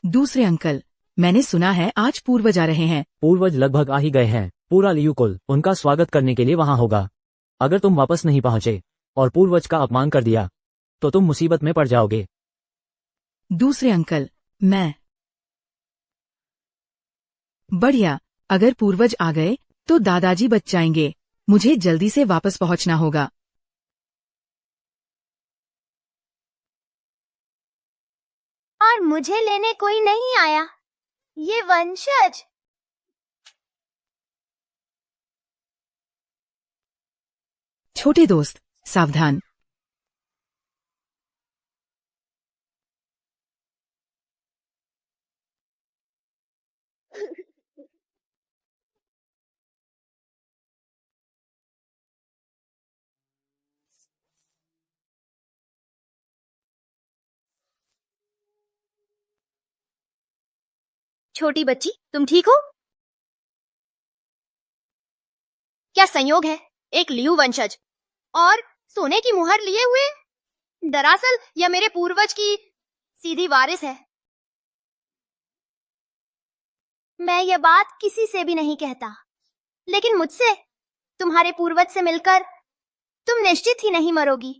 दूसरे अंकल, मैंने सुना है आज पूर्वज आ रहे हैं। पूर्वज लगभग आ ही गए हैं। पूरा लियू कुल उनका स्वागत करने के लिए वहां होगा। अगर तुम वापस नहीं पहुंचे और पूर्वज का अपमान कर दिया तो तुम मुसीबत में पड़ जाओगे। दूसरे अंकल, मैं बढ़िया। अगर पूर्वज आ गए तो दादाजी बच जाएंगे। मुझे जल्दी से वापस पहुंचना होगा। और मुझे लेने कोई नहीं आया। ये वंशज। छोटे दोस्त, सावधान। छोटी बच्ची, तुम ठीक हो? क्या संयोग है, एक लियू वंशज और सोने की मुहर लिए हुए। दरअसल यह मेरे पूर्वज की सीधी वारिस है। मैं यह बात किसी से भी नहीं कहता, लेकिन मुझसे, तुम्हारे पूर्वज से मिलकर तुम निश्चित ही नहीं मरोगी।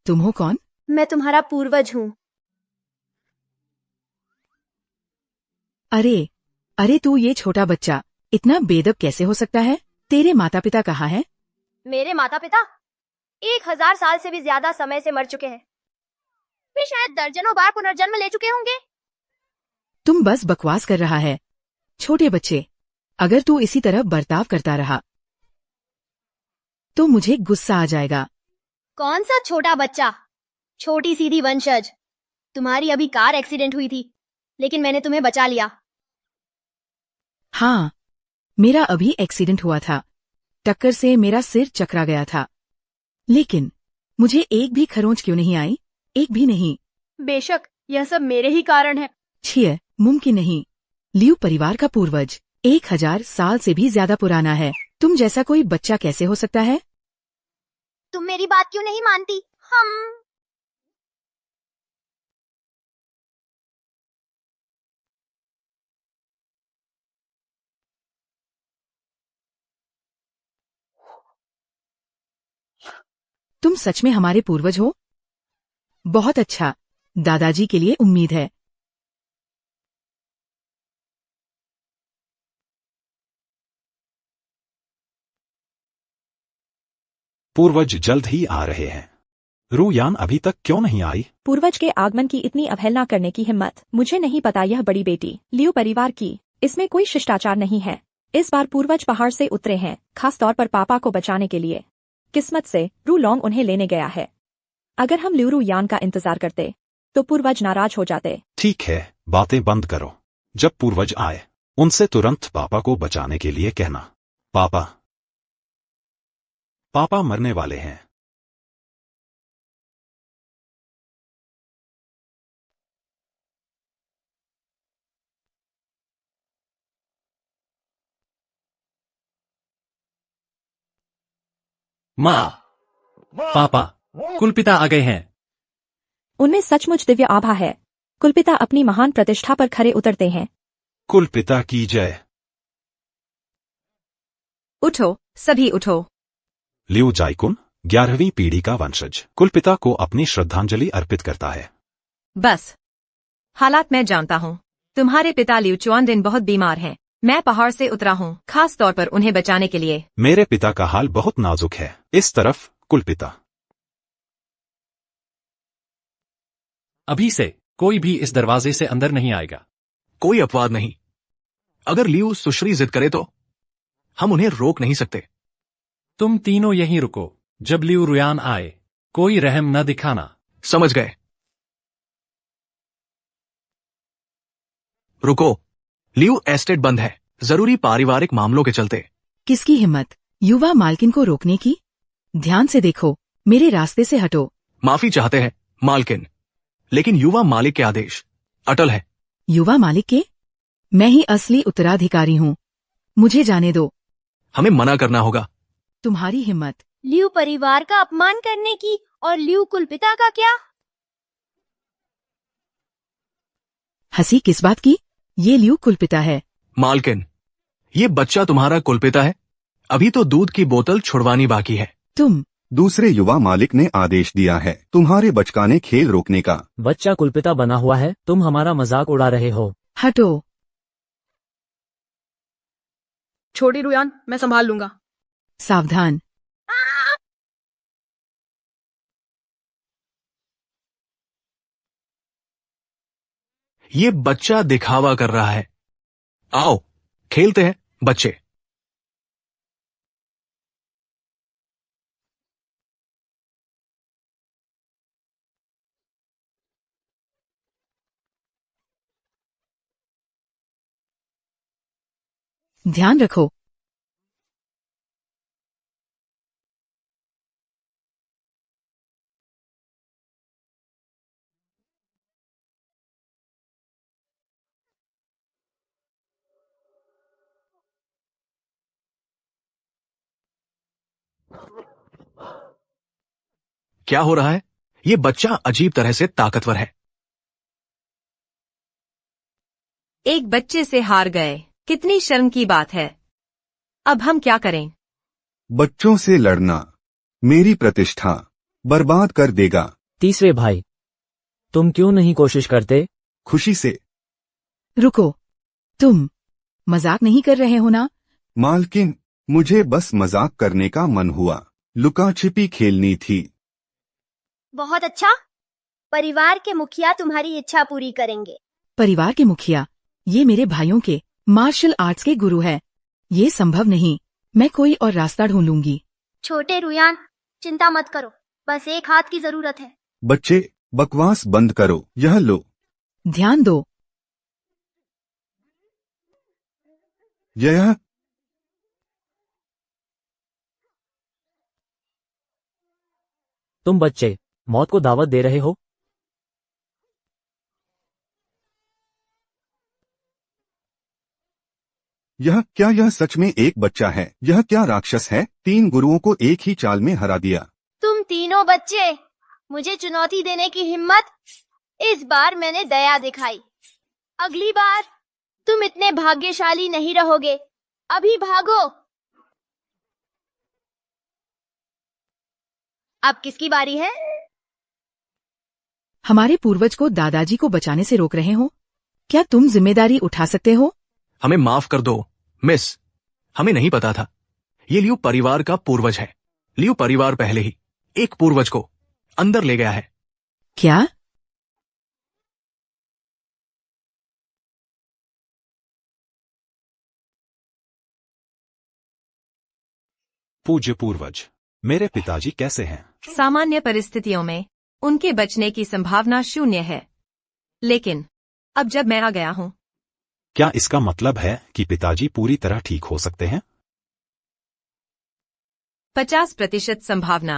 तुम हो कौन? मैं तुम्हारा पूर्वज हूँ। अरे तू ये छोटा बच्चा इतना बेदब कैसे हो सकता है? तेरे माता पिता कहाँ हैं? मेरे माता पिता 1000 साल से भी ज्यादा समय से मर चुके हैं। वे शायद दर्जनों बार पुनर्जन्म ले चुके होंगे। तुम बस बकवास कर रहा है। छोटे बच्चे, अगर तू इसी तरह बर्ताव करता रहा तो मुझे गुस्सा आ जाएगा। कौन सा छोटा बच्चा? छोटी सीधी वंशज। तुम्हारी अभी कार एक्सीडेंट हुई थी, लेकिन मैंने तुम्हें बचा लिया। हाँ, मेरा अभी एक्सीडेंट हुआ था। टक्कर से मेरा सिर चकरा गया था, लेकिन मुझे एक भी खरोंच क्यों नहीं आई? एक भी नहीं। बेशक यह सब मेरे ही कारण है। छिए, मुमकिन नहीं। लियू परिवार का पूर्वज 1000 साल से भी ज्यादा पुराना है। तुम जैसा कोई बच्चा कैसे हो सकता है? तुम मेरी बात क्यों नहीं मानती? हम तुम सच में हमारे पूर्वज हो? बहुत अच्छा। दादाजी के लिए उम्मीद है। पूर्वज जल्द ही आ रहे हैं। रूयान अभी तक क्यों नहीं आई? पूर्वज के आगमन की इतनी अवहेलना करने की हिम्मत। मुझे नहीं पता यह बड़ी बेटी लियू परिवार की, इसमें कोई शिष्टाचार नहीं है। इस बार पूर्वज पहाड़ से उतरे हैं, खास तौर पर पापा को बचाने के लिए। किस्मत से रू लॉन्ग उन्हें लेने गया है। अगर हम लियू यान का इंतजार करते तो पूर्वज नाराज हो जाते। ठीक है, बातें बंद करो। जब पूर्वज आए उनसे तुरंत पापा को बचाने के लिए कहना। पापा मरने वाले हैं। माँ, पापा, कुलपिता आ गए हैं। उनमें सचमुच दिव्य आभा है। कुलपिता अपनी महान प्रतिष्ठा पर खरे उतरते हैं। कुलपिता की जय। उठो, सभी उठो। लियू जाइकुन 11वीं पीढ़ी का वंशज कुलपिता को अपनी श्रद्धांजलि अर्पित करता है। बस, हालात मैं जानता हूँ। तुम्हारे पिता लियू चुआनदिन बहुत बीमार हैं। मैं पहाड़ से उतरा हूँ, खास तौर पर उन्हें बचाने के लिए। मेरे पिता का हाल बहुत नाजुक है। इस तरफ कुलपिता। अभी से कोई भी इस दरवाजे से अंदर नहीं आएगा। कोई अपवाद नहीं। अगर लियू सुश्री जिद करे तो हम उन्हें रोक नहीं सकते। तुम तीनों यहीं रुको। जब लियू रुयान आए कोई रहम न दिखाना। समझ गए। रुको, लियू एस्टेट बंद है, जरूरी पारिवारिक मामलों के चलते। किसकी हिम्मत युवा मालकिन को रोकने की? ध्यान से देखो, मेरे रास्ते से हटो। माफी चाहते हैं मालकिन, लेकिन युवा मालिक के आदेश अटल है। युवा मालिक के? मैं ही असली उत्तराधिकारी हूँ, मुझे जाने दो। हमें मना करना होगा। तुम्हारी हिम्मत। लियू परिवार का अपमान करने की और लियू कुलपिता का क्या? हंसी किस बात की? ये लियू कुलपिता है। मालकिन, ये बच्चा तुम्हारा कुलपिता है। अभी तो दूध की बोतल छुड़वानी बाकी है। तुम। दूसरे युवा मालिक ने आदेश दिया है तुम्हारे बचकाने खेल रोकने का। बच्चा कुलपिता बना हुआ है, तुम हमारा मजाक उड़ा रहे हो। हटो। छोटी रुयान, मैं संभाल लूंगा। सावधान। ये बच्चा दिखावा कर रहा है। आओ खेलते हैं बच्चे। ध्यान रखो। क्या हो रहा है? ये बच्चा अजीब तरह से ताकतवर है। एक बच्चे से हार गए, कितनी शर्म की बात है। अब हम क्या करें? बच्चों से लड़ना मेरी प्रतिष्ठा बर्बाद कर देगा। तीसरे भाई, तुम क्यों नहीं कोशिश करते? खुशी से। रुको, तुम मजाक नहीं कर रहे हो ना? मालकिन, मुझे बस मजाक करने का मन हुआ। लुका छिपी खेलनी थी। बहुत अच्छा। परिवार के मुखिया तुम्हारी इच्छा पूरी करेंगे। परिवार के मुखिया? ये मेरे भाइयों के मार्शल आर्ट्स के गुरु है। ये संभव नहीं। मैं कोई और रास्ता ढूंढूंगी। छोटे रुयान, चिंता मत करो, बस एक हाथ की जरूरत है। बच्चे, बकवास बंद करो। यह लो। ध्यान दो। यह तुम बच्चे मौत को दावत दे रहे हो? यह सच में एक बच्चा है? यह क्या राक्षस है? 3 गुरुओं को एक ही चाल में हरा दिया। तुम तीनों बच्चे, मुझे चुनौती देने की हिम्मत। इस बार मैंने दया दिखाई। अगली बार तुम इतने भाग्यशाली नहीं रहोगे। अभी भागो। अब किसकी बारी है? हमारे पूर्वज को दादाजी को बचाने से रोक रहे हो? क्या तुम जिम्मेदारी उठा सकते हो? हमें माफ कर दो मिस, हमें नहीं पता था। ये लियू परिवार का पूर्वज है। लियू परिवार पहले ही एक पूर्वज को अंदर ले गया है। क्या? पूज्य पूर्वज, मेरे पिताजी कैसे हैं? सामान्य परिस्थितियों में उनके बचने की संभावना 0 है, लेकिन अब जब मैं आ गया हूँ। क्या इसका मतलब है कि पिताजी पूरी तरह ठीक हो सकते हैं? 50% संभावना।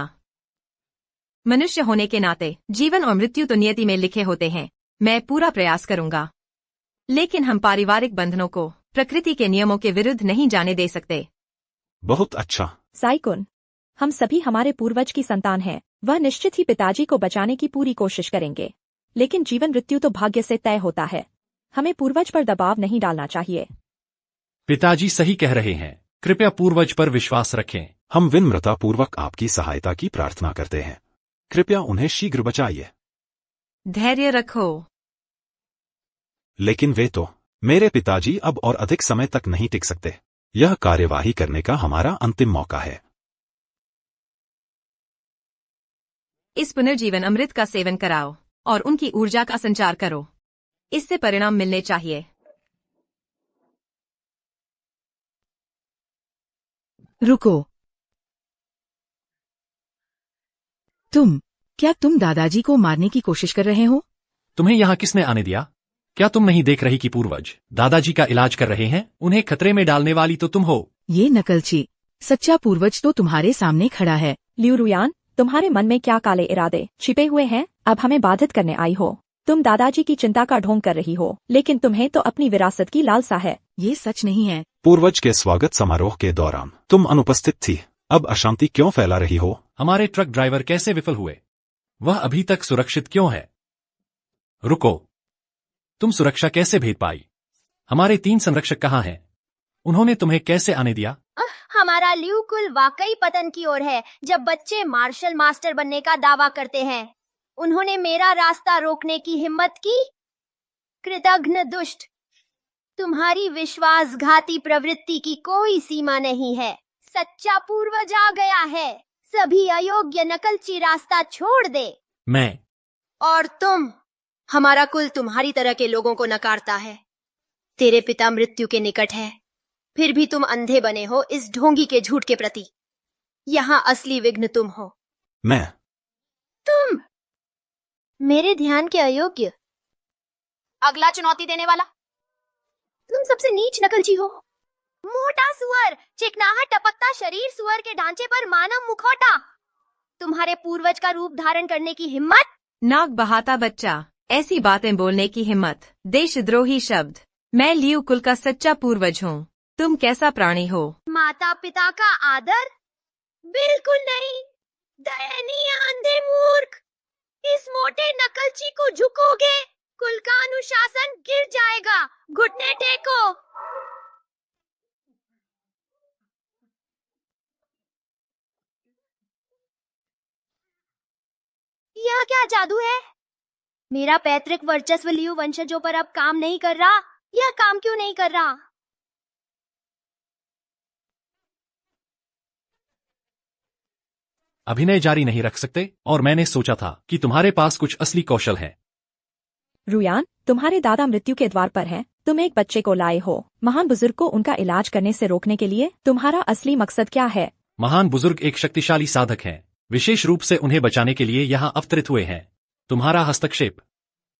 मनुष्य होने के नाते जीवन और मृत्यु तो नियति में लिखे होते हैं। मैं पूरा प्रयास करूंगा, लेकिन हम पारिवारिक बंधनों को प्रकृति के नियमों के विरुद्ध नहीं जाने दे सकते। बहुत अच्छा। साइकुन, हम सभी हमारे पूर्वज की संतान हैं। वह निश्चित ही पिताजी को बचाने की पूरी कोशिश करेंगे, लेकिन जीवन मृत्यु तो भाग्य से तय होता है। हमें पूर्वज पर दबाव नहीं डालना चाहिए। पिताजी सही कह रहे हैं, कृपया पूर्वज पर विश्वास रखें। हम विनम्रतापूर्वक आपकी सहायता की प्रार्थना करते हैं। कृपया उन्हें शीघ्र बचाइए। धैर्य रखो। लेकिन वे तो, मेरे पिताजी अब और अधिक समय तक नहीं टिक सकते। यह कार्यवाही करने का हमारा अंतिम मौका है। इस पुनर्जीवन अमृत का सेवन कराओ और उनकी ऊर्जा का संचार करो। इससे परिणाम मिलने चाहिए। रुको। क्या तुम दादाजी को मारने की कोशिश कर रहे हो? तुम्हें यहाँ किसने आने दिया? क्या तुम नहीं देख रही कि पूर्वज दादाजी का इलाज कर रहे हैं? उन्हें खतरे में डालने वाली तो तुम हो। ये नकलची। सच्चा पूर्वज तो तुम्हारे सामने खड़ा है। लियू रुयान, तुम्हारे मन में क्या काले इरादे छिपे हुए हैं? अब हमें बाधित करने आई हो। तुम दादाजी की चिंता का ढोंग कर रही हो, लेकिन तुम्हें तो अपनी विरासत की लालसा है। ये सच नहीं है। पूर्वज के स्वागत समारोह के दौरान तुम अनुपस्थित थी। अब अशांति क्यों फैला रही हो? हमारे ट्रक ड्राइवर कैसे विफल हुए? वह अभी तक सुरक्षित क्यों है? रुको, तुम सुरक्षा कैसे भेद पाई? हमारे 3 संरक्षक कहाँ हैं? उन्होंने तुम्हें कैसे आने दिया? हमारा लियू कुल वाकई पतन की ओर है जब बच्चे मार्शल मास्टर बनने का दावा करते हैं। उन्होंने मेरा रास्ता रोकने की हिम्मत की। कृतघ्न दुष्ट, तुम्हारी विश्वासघाती प्रवृत्ति की कोई सीमा नहीं है। सच्चा पूर्वज आ गया है। सभी अयोग्य नकलची रास्ता छोड़ दे। मैं और तुम, हमारा कुल तुम्हारी तरह के लोगों को नकारता है। तेरे पिता मृत्यु के निकट है, फिर भी तुम अंधे बने हो इस ढोंगी के झूठ के प्रति। यहाँ असली विघ्न तुम हो। तुम मेरे ध्यान के अयोग्य। अगला चुनौती देने वाला। तुम सबसे नीच नकलची हो। मोटा सुअर, चिकनाहट टपकता शरीर, सुअर के ढांचे पर मानव मुखौटा। तुम्हारे पूर्वज का रूप धारण करने की हिम्मत। नाक बहाता बच्चा, ऐसी बातें बोलने की हिम्मत। देशद्रोही शब्द। मैं लियू कुल का सच्चा पूर्वज हूँ। तुम कैसा प्राणी हो? माता पिता का आदर? बिल्कुल नहीं। दयनीय अंधे मूर्ख। इस मोटे नकलची को झुकोगे, कुल का अनुशासन गिर जाएगा। घुटने टेको। यह क्या जादू है? मेरा पैतृक वर्चस्व लियू वंशजों पर अब काम नहीं कर रहा। यह काम क्यों नहीं कर रहा? अभिनय जारी नहीं रख सकते और मैंने सोचा था कि तुम्हारे पास कुछ असली कौशल है। रुयान, तुम्हारे दादा मृत्यु के द्वार पर हैं। तुम एक बच्चे को लाए हो महान बुजुर्ग को उनका इलाज करने से रोकने के लिए। तुम्हारा असली मकसद क्या है? महान बुजुर्ग एक शक्तिशाली साधक हैं। विशेष रूप से उन्हें बचाने के लिए यहाँ अवतरित हुए हैं। तुम्हारा हस्तक्षेप?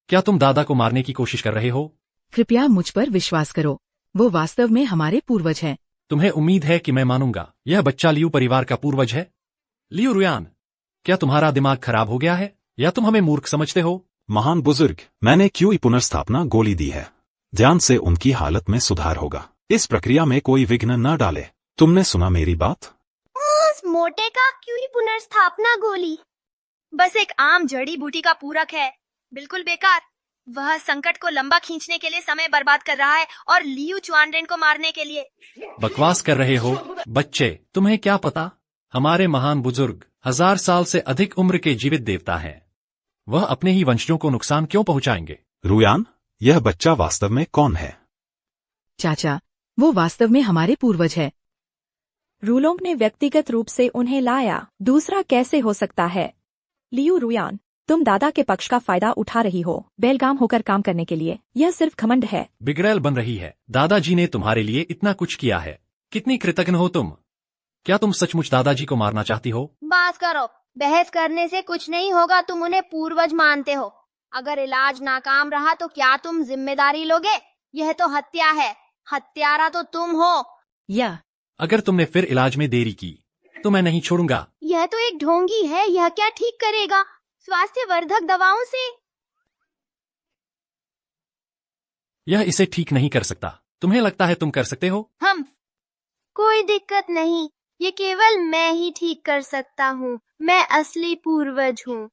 क्या तुम दादा को मारने की कोशिश कर रहे हो? कृपया मुझ पर विश्वास करो, वो वास्तव में हमारे पूर्वज हैं। तुम्हें उम्मीद है कि मैं मानूंगा यह बच्चा लियू परिवार का पूर्वज है? लियू रुयान, क्या तुम्हारा दिमाग खराब हो गया है या तुम हमें मूर्ख समझते हो? महान बुजुर्ग, मैंने क्यों ही पुनर्स्थापना गोली दी है। ध्यान से उनकी हालत में सुधार होगा। इस प्रक्रिया में कोई विघ्न न डाले। तुमने सुना मेरी बात? उस मोटे का क्यों ही पुनर्स्थापना गोली? बस एक आम जड़ी बूटी का पूरक है। बिल्कुल बेकार। वह संकट को लंबा खींचने के लिए समय बर्बाद कर रहा है और लियू चुआनरेन को मारने के लिए। बकवास कर रहे हो बच्चे। तुम्हें क्या पता, हमारे महान बुजुर्ग 1000 साल से अधिक उम्र के जीवित देवता हैं। वह अपने ही वंशजों को नुकसान क्यों पहुंचाएंगे? रुयान, यह बच्चा वास्तव में कौन है? चाचा, वो वास्तव में हमारे पूर्वज है। रूलोंग ने व्यक्तिगत रूप से उन्हें लाया। दूसरा कैसे हो सकता है? लियू रुयान, तुम दादा के पक्ष का फायदा उठा रही हो बेलगाम होकर काम करने के लिए। यह सिर्फ घमंड है। बिगड़ैल बन रही है। दादाजी ने तुम्हारे लिए इतना कुछ किया है। कितनी कृतज्ञ हो तुम। क्या तुम सचमुच दादाजी को मारना चाहती हो? बस करो। बहस करने से कुछ नहीं होगा। तुम उन्हें पूर्वज मानते हो। अगर इलाज नाकाम रहा तो क्या तुम जिम्मेदारी लोगे? यह तो हत्या है। हत्यारा तो तुम हो। यह अगर तुमने फिर इलाज में देरी की तो मैं नहीं छोड़ूंगा। यह तो एक ढोंगी है। यह क्या ठीक करेगा? स्वास्थ्य वर्धक दवाओं से? यह इसे ठीक नहीं कर सकता। तुम्हें लगता है तुम कर सकते हो? हम कोई दिक्कत नहीं। ये केवल मैं ही ठीक कर सकता हूँ। मैं असली पूर्वज हूँ।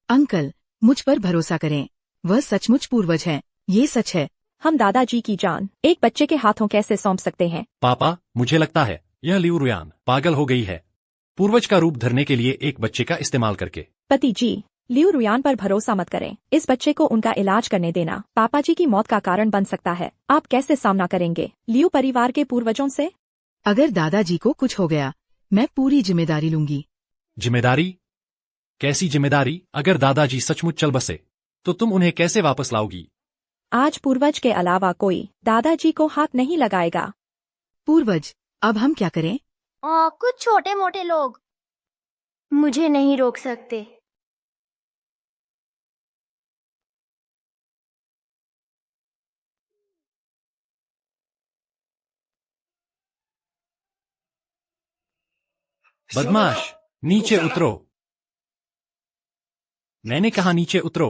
अंकल, मुझ पर भरोसा करें। वह सचमुच पूर्वज हैं। ये सच है। हम दादाजी की जान एक बच्चे के हाथों कैसे सौंप सकते हैं? पापा, मुझे लगता है यह लियू रुयान पागल हो गई है, पूर्वज का रूप धरने के लिए एक बच्चे का इस्तेमाल करके। पति जी, लियू रुयान पर भरोसा मत करें। इस बच्चे को उनका इलाज करने देना पापा जी की मौत का कारण बन सकता है। आप कैसे सामना करेंगे लियू परिवार के पूर्वजों से? अगर दादाजी को कुछ हो गया, मैं पूरी जिम्मेदारी लूंगी। जिम्मेदारी? कैसी जिम्मेदारी? अगर दादाजी सचमुच चल बसे तो तुम उन्हें कैसे वापस लाओगी? आज पूर्वज के अलावा कोई दादाजी को हाथ नहीं लगाएगा। पूर्वज, अब हम क्या करें? कुछ छोटे मोटे लोग मुझे नहीं रोक सकते। बदमाश, नीचे उतरो। मैंने कहा नीचे उतरो।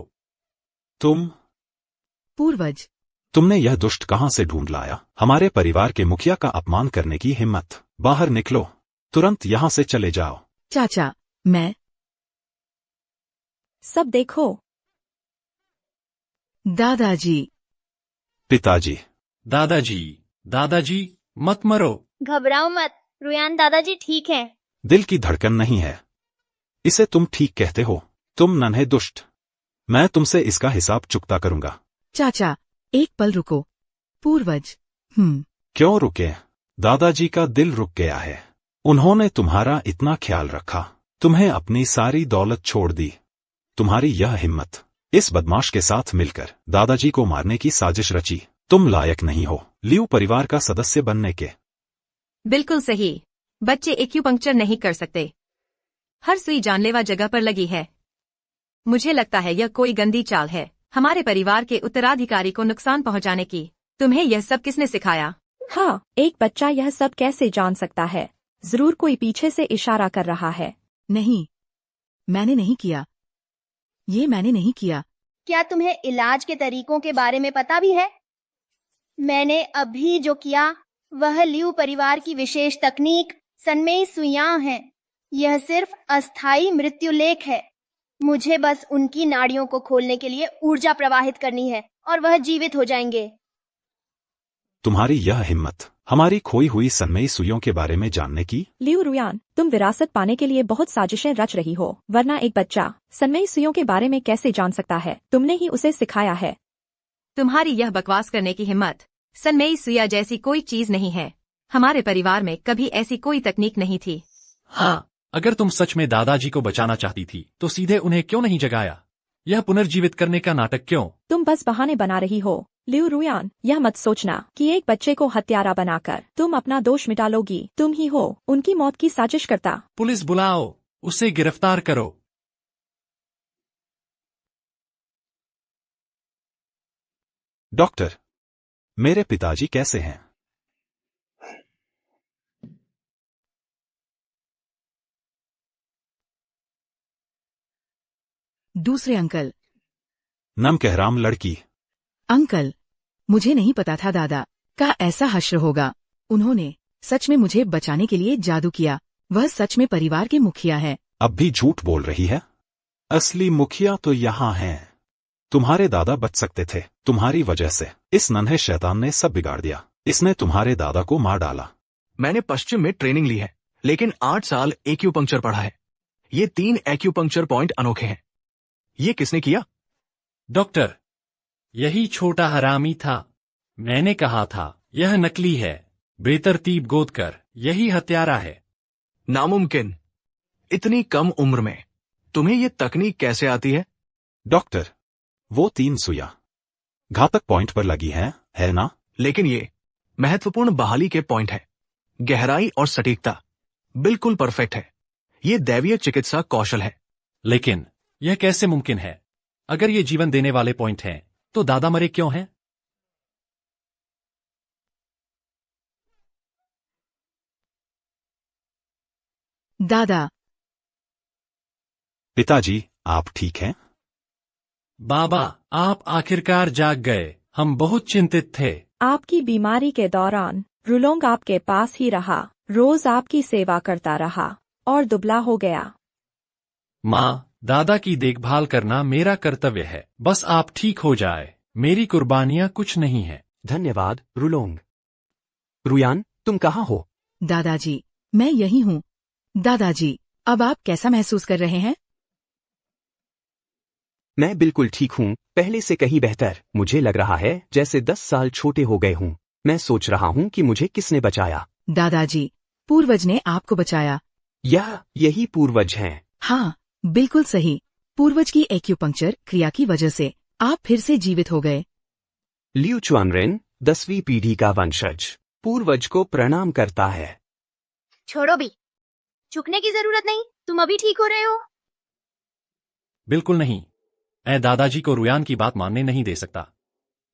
पूर्वज, तुमने यह दुष्ट कहां से ढूंढ लाया? हमारे परिवार के मुखिया का अपमान करने की हिम्मत। बाहर निकलो, तुरंत यहां से चले जाओ। चाचा, मैं। सब देखो। दादाजी। पिताजी। दादाजी मत मरो। घबराओ मत, रुयान दादाजी ठीक हैं। दिल की धड़कन नहीं है, इसे तुम ठीक कहते हो। तुम नन्हे दुष्ट, मैं तुमसे इसका हिसाब चुकता करूंगा। चाचा, एक पल रुको। पूर्वज। क्यों रुके? दादाजी का दिल रुक गया है। उन्होंने तुम्हारा इतना ख्याल रखा, तुम्हें अपनी सारी दौलत छोड़ दी। तुम्हारी यह हिम्मत, इस बदमाश के साथ मिलकर दादाजी को मारने की साजिश रची। तुम लायक नहीं हो लियू परिवार का सदस्य बनने के। बिल्कुल सही। बच्चे एक्यूपंक्चर नहीं कर सकते। हर सुई जानलेवा जगह पर लगी है। मुझे लगता है यह कोई गंदी चाल है, हमारे परिवार के उत्तराधिकारी को नुकसान पहुंचाने की। तुम्हें यह सब किसने सिखाया? हाँ, एक बच्चा यह सब कैसे जान सकता है? जरूर कोई पीछे से इशारा कर रहा है। नहीं, मैंने नहीं किया। ये मैंने नहीं किया। क्या तुम्हें इलाज के तरीकों के बारे में पता भी है? मैंने अभी जो किया वह लियू परिवार की विशेष तकनीक सनमेई सुइयां है। यह सिर्फ अस्थायी मृत्यु लेख है। मुझे बस उनकी नाड़ियों को खोलने के लिए ऊर्जा प्रवाहित करनी है और वह जीवित हो जाएंगे। तुम्हारी यह हिम्मत हमारी खोई हुई सनमई सुइयों के बारे में जानने की? लियू रुयान, तुम विरासत पाने के लिए बहुत साजिशें रच रही हो, वरना एक बच्चा सनमई सुइयों के बारे में कैसे जान सकता है? तुमने ही उसे सिखाया है। तुम्हारी यह बकवास करने की हिम्मत। सनमई सुइया जैसी कोई चीज नहीं है। हमारे परिवार में कभी ऐसी कोई तकनीक नहीं थी। हाँ, अगर तुम सच में दादाजी को बचाना चाहती थी तो सीधे उन्हें क्यों नहीं जगाया? यह पुनर्जीवित करने का नाटक क्यों? तुम बस बहाने बना रही हो। लियू रुयान, यह मत सोचना कि एक बच्चे को हत्यारा बनाकर तुम अपना दोष मिटा लोगी। तुम ही हो उनकी मौत की साजिश करता। पुलिस बुलाओ, उसे गिरफ्तार करो। डॉक्टर, मेरे पिताजी कैसे हैं? दूसरे अंकल। नमकहराम लड़की। अंकल, मुझे नहीं पता था दादा का ऐसा हश्र होगा। उन्होंने सच में मुझे बचाने के लिए जादू किया। वह सच में परिवार के मुखिया है। अब भी झूठ बोल रही है? असली मुखिया तो यहाँ हैं। तुम्हारे दादा बच सकते थे। तुम्हारी वजह से इस नन्हे शैतान ने सब बिगाड़ दिया। इसने तुम्हारे दादा को मार डाला। मैंने पश्चिम में ट्रेनिंग ली है, लेकिन 8 साल एक्यूपंक्चर पढ़ा है। ये 3 एक्यूपंक्चर पॉइंट अनोखे हैं। ये किसने किया? डॉक्टर, यही छोटा हरामी था। मैंने कहा था यह नकली है। बेतरतीब गोद कर यही हत्यारा है। नामुमकिन। इतनी कम उम्र में तुम्हें ये तकनीक कैसे आती है? डॉक्टर, वो 3 सुइयां घातक पॉइंट पर लगी है ना? लेकिन ये महत्वपूर्ण बहाली के पॉइंट है। गहराई और सटीकता बिल्कुल परफेक्ट है। ये दैवीय चिकित्सा कौशल है। लेकिन यह कैसे मुमकिन है? अगर ये जीवन देने वाले पॉइंट हैं, तो दादा मरे क्यों हैं? दादा। पिताजी, आप ठीक हैं? बाबा, आप आखिरकार जाग गए। हम बहुत चिंतित थे। आपकी बीमारी के दौरान रुलोंग आपके पास ही रहा, रोज आपकी सेवा करता रहा और दुबला हो गया। माँ, दादा की देखभाल करना मेरा कर्तव्य है। बस आप ठीक हो जाए। मेरी कुर्बानियाँ कुछ नहीं है। धन्यवाद रुलोंग। रुयान, तुम कहाँ हो? दादाजी, मैं यही हूँ। दादाजी, अब आप कैसा महसूस कर रहे हैं? मैं बिल्कुल ठीक हूँ, पहले से कहीं बेहतर। मुझे लग रहा है जैसे 10 साल छोटे हो गए हूँ। मैं सोच रहा हूँ कि मुझे किसने बचाया। दादाजी, पूर्वज ने आपको बचाया। यही पूर्वज हैं। हाँ, बिल्कुल सही। पूर्वज की एक्यूपंक्चर क्रिया की वजह से आप फिर से जीवित हो गए। लियू च्वानरेन 10वीं पीढ़ी का वंशज पूर्वज को प्रणाम करता है। छोड़ो भी, झुकने की जरूरत नहीं। तुम अभी ठीक हो रहे हो? बिल्कुल नहीं। मैं दादाजी को रुयान की बात मानने नहीं दे सकता।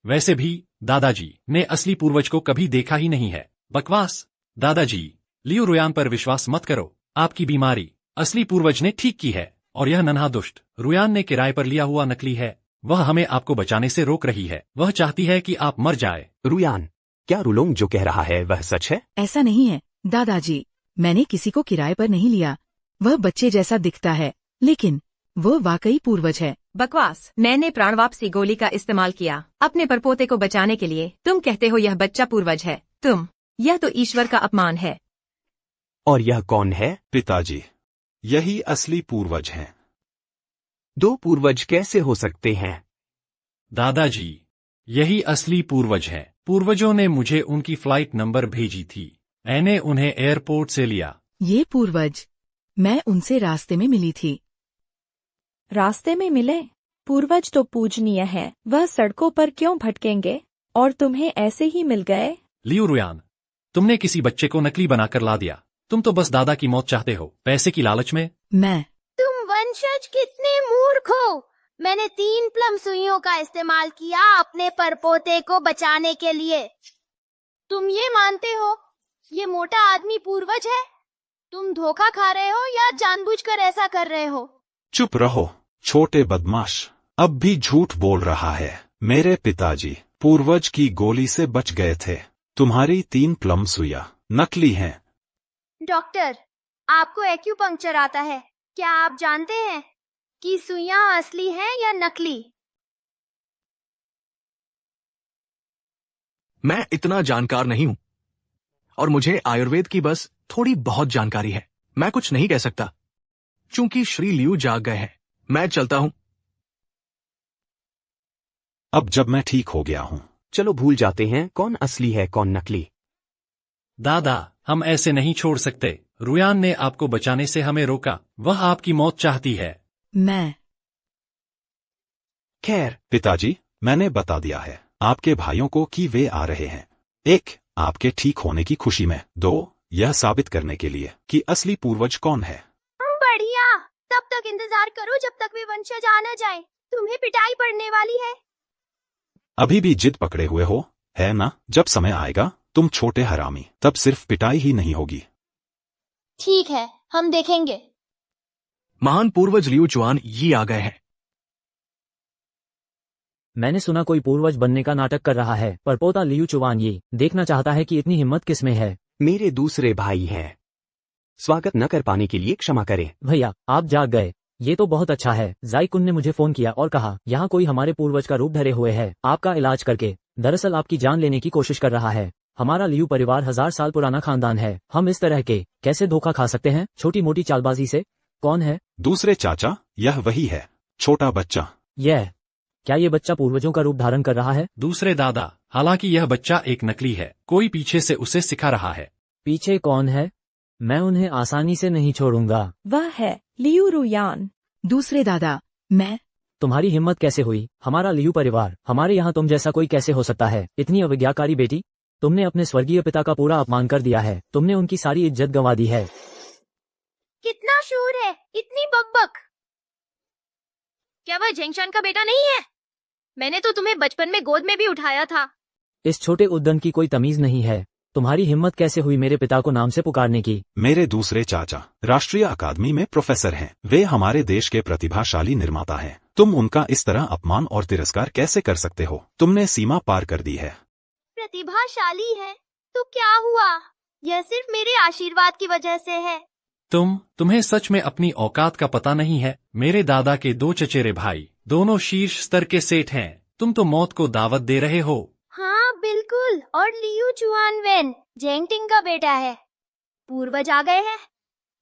वैसे भी दादाजी ने असली पूर्वज को कभी देखा ही नहीं है। बकवास। दादाजी, लियू रुयान पर विश्वास मत करो। आपकी बीमारी असली पूर्वज ने ठीक की है। और यह नन्हा दुष्ट रुयान ने किराए पर लिया हुआ नकली है। वह हमें आपको बचाने से रोक रही है। वह चाहती है कि आप मर जाए। रुयान, क्या रुलोंग जो कह रहा है वह सच है? ऐसा नहीं है दादाजी, मैंने किसी को किराए पर नहीं लिया। वह बच्चे जैसा दिखता है, लेकिन वो वाकई पूर्वज है। बकवास। मैंने प्राण वापसी गोली का इस्तेमाल किया अपने परपोते को बचाने के लिए। तुम कहते हो यह बच्चा पूर्वज है? यह तो ईश्वर का अपमान है। और यह कौन है? पिताजी, यही असली पूर्वज हैं। दो पूर्वज कैसे हो सकते हैं? दादाजी, यही असली पूर्वज है। पूर्वजों ने मुझे उनकी फ्लाइट नंबर भेजी थी। मैंने उन्हें एयरपोर्ट से लिया। ये पूर्वज, मैं उनसे रास्ते में मिली थी। रास्ते में मिले? पूर्वज तो पूजनीय है, वह सड़कों पर क्यों भटकेंगे? और तुम्हें ऐसे ही मिल गए? लियू रुयान, तुमने किसी बच्चे को नकली बनाकर ला दिया। तुम तो बस दादा की मौत चाहते हो, पैसे की लालच में। तुम वंशज कितने मूर्ख हो। मैंने 3 प्लम सुइयों का इस्तेमाल किया अपने परपोते को बचाने के लिए। तुम ये मानते हो ये मोटा आदमी पूर्वज है? तुम धोखा खा रहे हो या जानबूझकर ऐसा कर रहे हो? चुप रहो छोटे बदमाश, अब भी झूठ बोल रहा है। मेरे पिताजी पूर्वज की गोली से बच गए थे। तुम्हारी 3 प्लम सुइयां नकली हैं। डॉक्टर, आपको एक्यूपंक्चर आता है? क्या आप जानते हैं कि सुइयां असली हैं या नकली? मैं इतना जानकार नहीं हूं और मुझे आयुर्वेद की बस थोड़ी बहुत जानकारी है। मैं कुछ नहीं कह सकता चूंकि श्री लियू जाग गए हैं। मैं चलता हूं। अब जब मैं ठीक हो गया हूं, चलो भूल जाते हैं कौन असली है कौन नकली। दादा, हम ऐसे नहीं छोड़ सकते। रुयान ने आपको बचाने से हमें रोका। वह आपकी मौत चाहती है। खैर पिताजी, मैंने बता दिया है आपके भाइयों को कि वे आ रहे हैं। 1, आपके ठीक होने की खुशी में। 2, यह साबित करने के लिए कि असली पूर्वज कौन है। बढ़िया, तब तक इंतजार करो जब तक वे वंशज आ न जाए। तुम्हें पिटाई पड़ने वाली है। अभी भी जिद पकड़े हुए हो, है ना? जब समय आएगा तुम छोटे हरामी, तब सिर्फ पिटाई ही नहीं होगी। ठीक है, हम देखेंगे। महान पूर्वज लियू चुआन ये आ गए हैं। मैंने सुना कोई पूर्वज बनने का नाटक कर रहा है। परपोता लियू चुआन ये देखना चाहता है कि इतनी हिम्मत किसमें है। मेरे दूसरे भाई हैं। स्वागत न कर पाने के लिए क्षमा करें। भैया, आप जाग गए, ये तो बहुत अच्छा है। जाइकुन ने मुझे फोन किया और कहा यहाँ कोई हमारे पूर्वज का रूप धरे हुए है, आपका इलाज करके। दरअसल आपकी जान लेने की कोशिश कर रहा है। हमारा लियू परिवार 1000 साल पुराना खानदान है। हम इस तरह के कैसे धोखा खा सकते हैं छोटी मोटी चालबाजी से? कौन है? दूसरे चाचा, यह वही है, छोटा बच्चा। क्या ये बच्चा पूर्वजों का रूप धारण कर रहा है? दूसरे दादा, हालांकि यह बच्चा एक नकली है। कोई पीछे से उसे सिखा रहा है। पीछे कौन है? मैं उन्हें आसानी से नहीं छोड़ूंगा। वह है लियू रुयान। दूसरे दादा, मैं। तुम्हारी हिम्मत कैसे हुई? हमारा लियू परिवार, हमारे यहाँ तुम जैसा कोई कैसे हो सकता है? इतनी अवज्ञाकारी बेटी, तुमने अपने स्वर्गीय पिता का पूरा अपमान कर दिया है। तुमने उनकी सारी इज्जत गंवा दी है। कितना शूर है, इतनी बकबक। क्या वह जेंगशान का बेटा नहीं है? मैंने तो तुम्हें बचपन में गोद में भी उठाया था। इस छोटे उद्दन की कोई तमीज नहीं है। तुम्हारी हिम्मत कैसे हुई मेरे पिता को नाम से पुकारने की? मेरे दूसरे चाचा राष्ट्रीय अकादमी में प्रोफेसर हैं। वे हमारे देश के प्रतिभाशाली निर्माता हैं। तुम उनका इस तरह अपमान और तिरस्कार कैसे कर सकते हो? तुमने सीमा पार कर दी है। प्रतिभाशाली है तो क्या हुआ? यह सिर्फ मेरे आशीर्वाद की वजह से है। तुम्हें सच में अपनी औकात का पता नहीं है। मेरे दादा के 2 चचेरे भाई दोनों शीर्ष स्तर के सेठ हैं। तुम तो मौत को दावत दे रहे हो। हाँ बिल्कुल, और लियू चुआन वेन जेंगटिंग का बेटा है। पूर्वज आ गए हैं।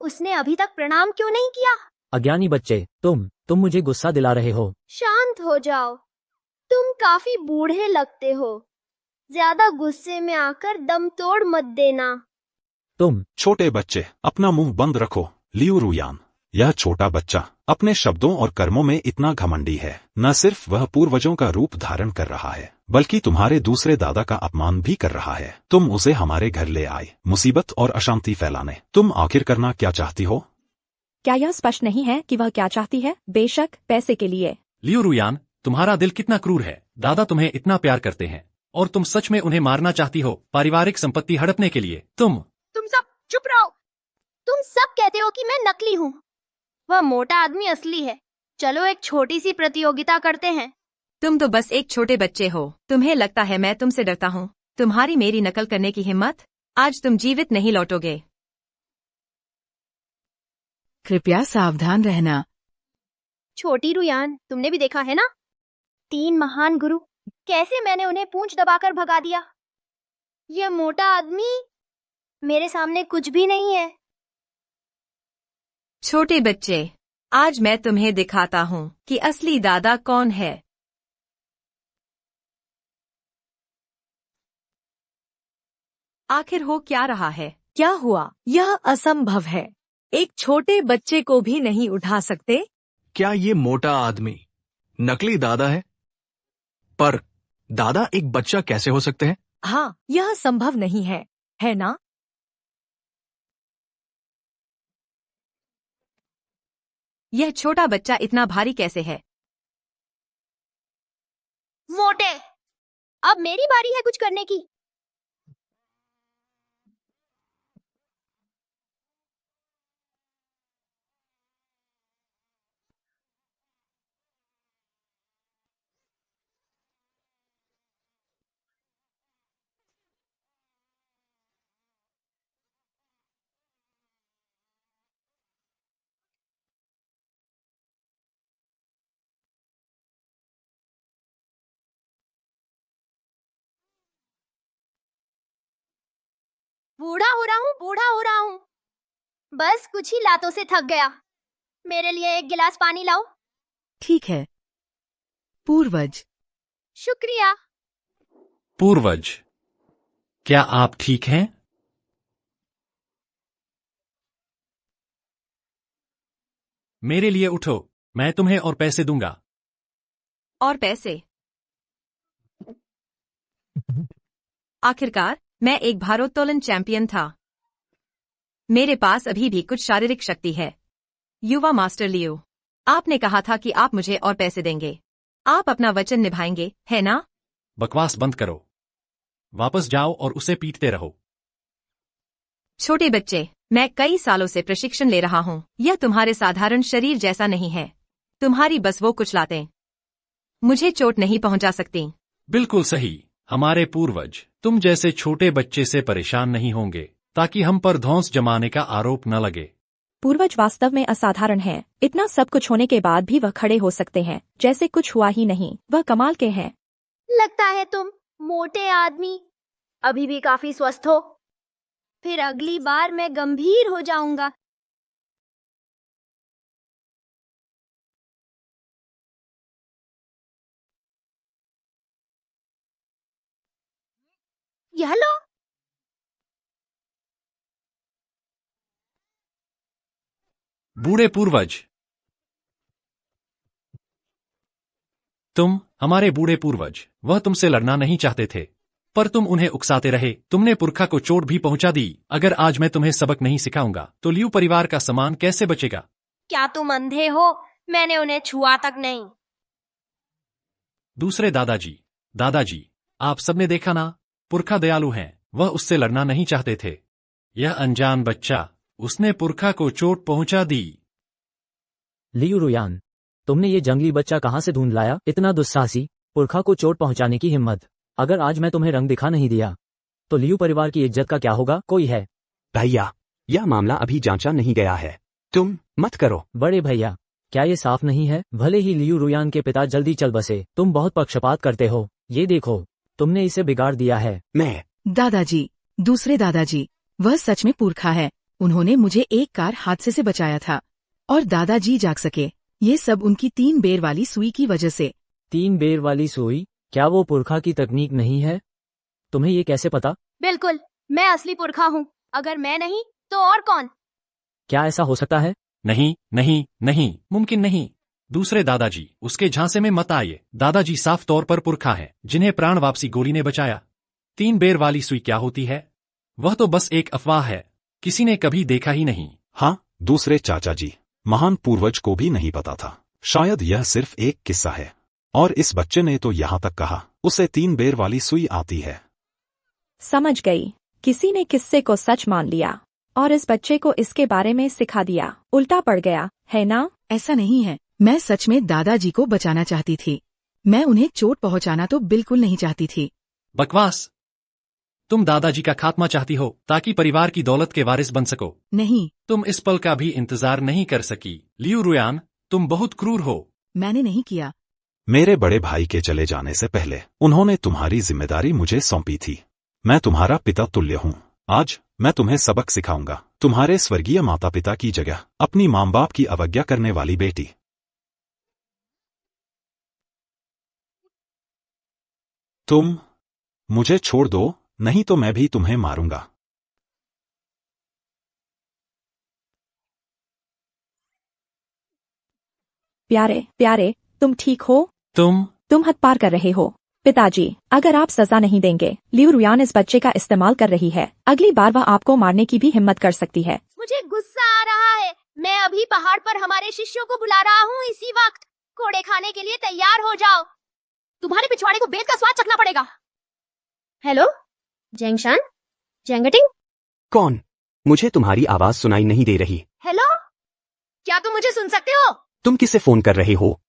उसने अभी तक प्रणाम क्यों नहीं किया? अज्ञानी बच्चे, तुम मुझे गुस्सा दिला रहे हो। शांत हो जाओ, तुम काफी बूढ़े लगते हो। ज्यादा गुस्से में आकर दम तोड़ मत देना। छोटे बच्चे, अपना मुंह बंद रखो। लियू रुयान, यह छोटा बच्चा अपने शब्दों और कर्मों में इतना घमंडी है। न सिर्फ वह पूर्वजों का रूप धारण कर रहा है, बल्कि तुम्हारे दूसरे दादा का अपमान भी कर रहा है। तुम उसे हमारे घर ले आए मुसीबत और अशांति फैलाने। तुम आखिर करना क्या चाहती हो? क्या यह स्पष्ट नहीं है कि वह क्या चाहती है? बेशक पैसे के लिए। लियू रुयान, तुम्हारा दिल कितना क्रूर है। दादा तुम्हें इतना प्यार करते हैं और तुम सच में उन्हें मारना चाहती हो पारिवारिक संपत्ति हड़पने के लिए। तुम सब चुप रहो। तुम सब कहते हो कि मैं नकली हूँ। वह मोटा आदमी असली है। चलो एक छोटी सी प्रतियोगिता करते हैं। तुम तो बस एक छोटे बच्चे हो। तुम्हें लगता है मैं तुमसे डरता हूँ? तुम्हारी मेरी नकल करने की हिम्मत? आज तुम जीवित नहीं लौटोगे। कृपया सावधान रहना। छोटी रुयान, तुमने भी देखा है ना, 3 महान गुरु, कैसे मैंने उन्हें पूंछ दबाकर भगा दिया। यह मोटा आदमी मेरे सामने कुछ भी नहीं है। छोटे बच्चे, आज मैं तुम्हें दिखाता हूँ कि असली दादा कौन है। आखिर हो क्या रहा है? क्या हुआ? यह असंभव है। एक छोटे बच्चे को भी नहीं उठा सकते। क्या ये मोटा आदमी नकली दादा है? पर दादा एक बच्चा कैसे हो सकते हैं? हाँ, यह संभव नहीं है ना? यह छोटा बच्चा इतना भारी कैसे है? मोटे, अब मेरी बारी है कुछ करने की। बूढ़ा हो रहा हूँ। बस कुछ ही लातों से थक गया। मेरे लिए एक गिलास पानी लाओ। ठीक है पूर्वज। शुक्रिया। पूर्वज, क्या आप ठीक हैं? मेरे लिए उठो, मैं तुम्हें और पैसे दूंगा। और पैसे? आखिरकार मैं एक भारोत्तोलन चैंपियन था। मेरे पास अभी भी कुछ शारीरिक शक्ति है। युवा मास्टर लियो, आपने कहा था कि आप मुझे और पैसे देंगे। आप अपना वचन निभाएंगे, है ना? बकवास बंद करो। वापस जाओ और उसे पीटते रहो। छोटे बच्चे, मैं कई सालों से प्रशिक्षण ले रहा हूँ। यह तुम्हारे साधारण शरीर जैसा नहीं है। तुम्हारी बस वो कुचलातें मुझे चोट नहीं पहुंचा सकती। बिल्कुल सही। हमारे पूर्वज तुम जैसे छोटे बच्चे से परेशान नहीं होंगे ताकि हम पर धौंस जमाने का आरोप न लगे। पूर्वज वास्तव में असाधारण हैं। इतना सब कुछ होने के बाद भी वह खड़े हो सकते हैं जैसे कुछ हुआ ही नहीं। वह कमाल के हैं। लगता है तुम मोटे आदमी अभी भी काफी स्वस्थ हो। फिर अगली बार मैं गंभीर हो जाऊंगा। यह लो। बूढ़े पूर्वज, तुम हमारे बूढ़े पूर्वज, वह तुमसे लड़ना नहीं चाहते थे, पर तुम उन्हें उकसाते रहे। तुमने पुरखा को चोट भी पहुंचा दी। अगर आज मैं तुम्हें सबक नहीं सिखाऊंगा तो लियू परिवार का सामान कैसे बचेगा? क्या तुम अंधे हो? मैंने उन्हें छुआ तक नहीं। दूसरे दादाजी, आप सबने देखा ना, पुरखा दयालु हैं। वह उससे लड़ना नहीं चाहते थे। यह अनजान बच्चा, उसने पुरखा को चोट पहुंचा दी। लियू रुयान, तुमने ये जंगली बच्चा कहाँ से ढूंढ लाया? इतना दुस्साहसी, पुरखा को चोट पहुंचाने की हिम्मत। अगर आज मैं तुम्हें रंग दिखा नहीं दिया तो लियू परिवार की इज्जत का क्या होगा? कोई है? भैया, यह मामला अभी जांचा नहीं गया है। तुम मत करो। बड़े भैया, क्या ये साफ नहीं है? भले ही लियू रुयान के पिता जल्दी चल बसे, तुम बहुत पक्षपात करते हो। ये देखो, तुमने इसे बिगाड़ दिया है। मैं दादाजी, दूसरे दादाजी, वह सच में पुरखा है। उन्होंने मुझे एक कार हादसे से बचाया था और दादाजी जाग सके। ये सब उनकी 3 बेर वाली सुई की वजह से। 3 बेर वाली सुई? क्या वो पुरखा की तकनीक नहीं है? तुम्हें ये कैसे पता? बिल्कुल, मैं असली पुरखा हूँ। अगर मैं नहीं तो और कौन? क्या ऐसा हो सकता है? नहीं नहीं नहीं, मुमकिन नहीं। दूसरे दादाजी, उसके झांसे में मत आइए। दादाजी साफ तौर पर पुरखा है जिन्हें प्राण वापसी गोली ने बचाया। 3 बेर वाली सुई क्या होती है? वह तो बस एक अफवाह है, किसी ने कभी देखा ही नहीं। हाँ, दूसरे चाचा जी, महान पूर्वज को भी नहीं पता था। शायद यह सिर्फ एक किस्सा है और इस बच्चे ने तो यहाँ तक कहा उसे 3 बेर वाली सुई आती है। समझ गई। किसी ने किस्से को सच मान लिया और इस बच्चे को इसके बारे में सिखा दिया। उल्टा पड़ गया, है ना? ऐसा नहीं है, मैं सच में दादाजी को बचाना चाहती थी। मैं उन्हें चोट पहुंचाना तो बिल्कुल नहीं चाहती थी। बकवास। तुम दादाजी का खात्मा चाहती हो ताकि परिवार की दौलत के वारिस बन सको। नहीं, तुम इस पल का भी इंतजार नहीं कर सकी। लियू रुयान, तुम बहुत क्रूर हो। मैंने नहीं किया। मेरे बड़े भाई के चले जाने से पहले उन्होंने तुम्हारी जिम्मेदारी मुझे सौंपी थी। मैं तुम्हारा पिता तुल्य हूँ। आज मैं तुम्हें सबक सिखाऊंगा। तुम्हारे स्वर्गीय माता पिता की जगह अपनी माँ बाप की अवज्ञा करने वाली बेटी। तुम मुझे छोड़ दो, नहीं तो मैं भी तुम्हें मारूंगा। प्यारे प्यारे, तुम ठीक हो? तुम हद पार कर रहे हो। पिताजी, अगर आप सजा नहीं देंगे, लियू रुयान इस बच्चे का इस्तेमाल कर रही है। अगली बार वह आपको मारने की भी हिम्मत कर सकती है। मुझे गुस्सा आ रहा है। मैं अभी पहाड़ पर हमारे शिष्यों को बुला रहा हूँ। इसी वक्त कोड़े खाने के लिए तैयार हो जाओ। तुम्हारे पिछवाड़े को बेत का स्वाद चखना पड़ेगा। हेलो, जेंगशान, जेंगटिंग। कौन? मुझे तुम्हारी आवाज सुनाई नहीं दे रही। हेलो, क्या तुम मुझे सुन सकते हो? तुम किसे फोन कर रहे हो?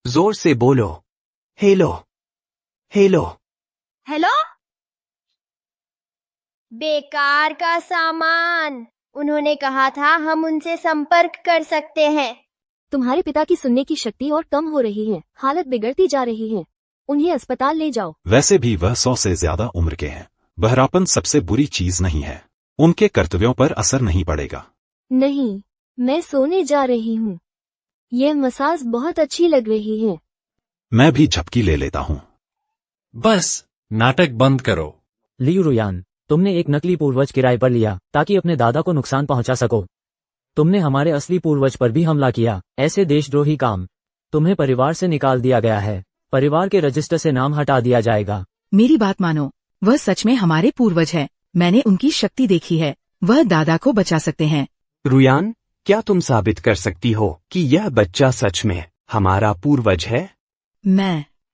जोर से बोलो। Hello, hello. हेलो, बेकार का सामान। उन्होंने कहा था हम उनसे संपर्क कर सकते हैं। तुम्हारे पिता की सुनने की शक्ति और कम हो रही है। हालत बिगड़ती जा रही है। उन्हें अस्पताल ले जाओ। वैसे भी वह 100 से ज्यादा उम्र के हैं। बहरापन सबसे बुरी चीज नहीं है। उनके कर्तव्यों पर असर नहीं पड़ेगा। नहीं, मैं सोने जा रही हूँ। यह मसाज बहुत अच्छी लग रही है। मैं भी झपकी ले लेता हूँ। बस नाटक बंद करो। लियू रुयान, तुमने एक नकली पूर्वज किराए पर लिया ताकि अपने दादा को नुकसान पहुंचा सको। तुमने हमारे असली पूर्वज पर भी हमला किया। ऐसे देशद्रोही काम। तुम्हें परिवार से निकाल दिया गया है। परिवार के रजिस्टर से नाम हटा दिया जाएगा। मेरी बात मानो, वह सच में हमारे पूर्वज है। मैंने उनकी शक्ति देखी है। वह दादा को बचा सकते हैं। रुयान, क्या तुम साबित कर सकती हो कि यह बच्चा सच में हमारा पूर्वज है?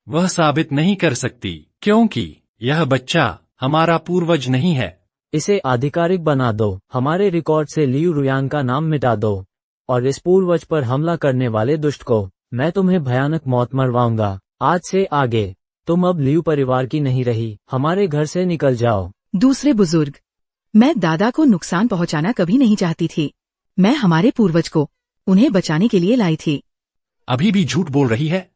वह साबित नहीं कर सकती क्योंकि यह बच्चा हमारा पूर्वज नहीं है। इसे आधिकारिक बना दो। हमारे रिकॉर्ड से लियू रुयान का नाम मिटा दो और इस पूर्वज पर हमला करने वाले दुष्ट को मैं तुम्हें भयानक मौत मरवाऊंगा। आज से आगे तुम अब लियू परिवार की नहीं रही। हमारे घर से निकल जाओ। दूसरे बुजुर्ग, मैं दादा को नुकसान पहुंचाना कभी नहीं चाहती थी। मैं हमारे पूर्वज को उन्हें बचाने के लिए लाई थी। अभी भी झूठ बोल रही है।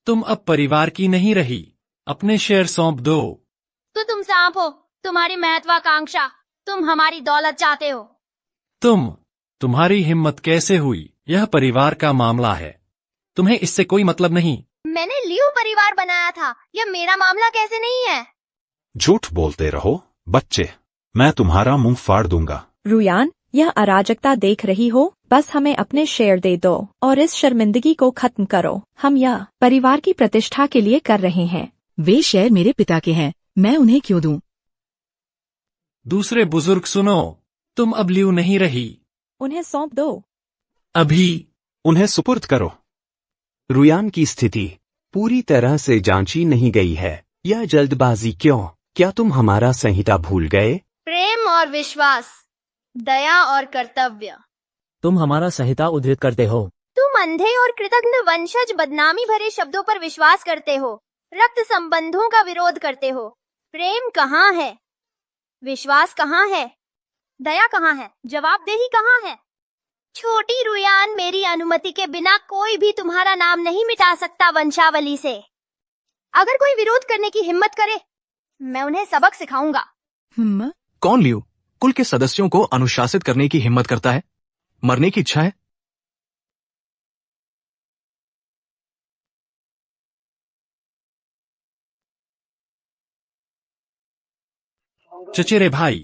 तुम अब परिवार की नहीं रही। अपने शेयर सौंप दो। तो तुम सांप हो। तुम्हारी महत्वाकांक्षा। तुम हमारी दौलत चाहते हो। तुम्हारी हिम्मत कैसे हुई? यह परिवार का मामला है। तुम्हें इससे कोई मतलब नहीं। मैंने लियू परिवार बनाया था। यह मेरा मामला कैसे नहीं है? झूठ बोलते रहो बच्चे। मैं तुम्हारा मुंह फाड़ दूंगा। रुयान, यह अराजकता देख रही हो? बस हमें अपने शेयर दे दो और इस शर्मिंदगी को खत्म करो। हम यह परिवार की प्रतिष्ठा के लिए कर रहे हैं। वे शेयर मेरे पिता के हैं। मैं उन्हें क्यों दूं? दूसरे बुजुर्ग सुनो। तुम अब लियू नहीं रही। उन्हें सौंप दो। अभी उन्हें सुपुर्द करो। रुयान की स्थिति पूरी तरह से जांची नहीं गई है। यह जल्दबाजी क्यों? क्या तुम हमारा संहिता भूल गए? प्रेम और विश्वास, दया और कर्तव्य। तुम हमारा संहिता उद्धृत करते हो। तुम अंधे और कृतज्ञ वंशज बदनामी भरे शब्दों पर विश्वास करते हो। रक्त संबंधों का विरोध करते हो। प्रेम कहाँ है? विश्वास कहाँ है? दया कहाँ है? जवाबदेही कहाँ है? छोटी रुयान, मेरी अनुमति के बिना कोई भी तुम्हारा नाम नहीं मिटा सकता वंशावली से। अगर कोई विरोध करने की हिम्मत करे, मैं उन्हें सबक सिखाऊंगा। कौन लियू कुल के सदस्यों को अनुशासित करने की हिम्मत करता है? मरने की इच्छा है? चचेरे भाई,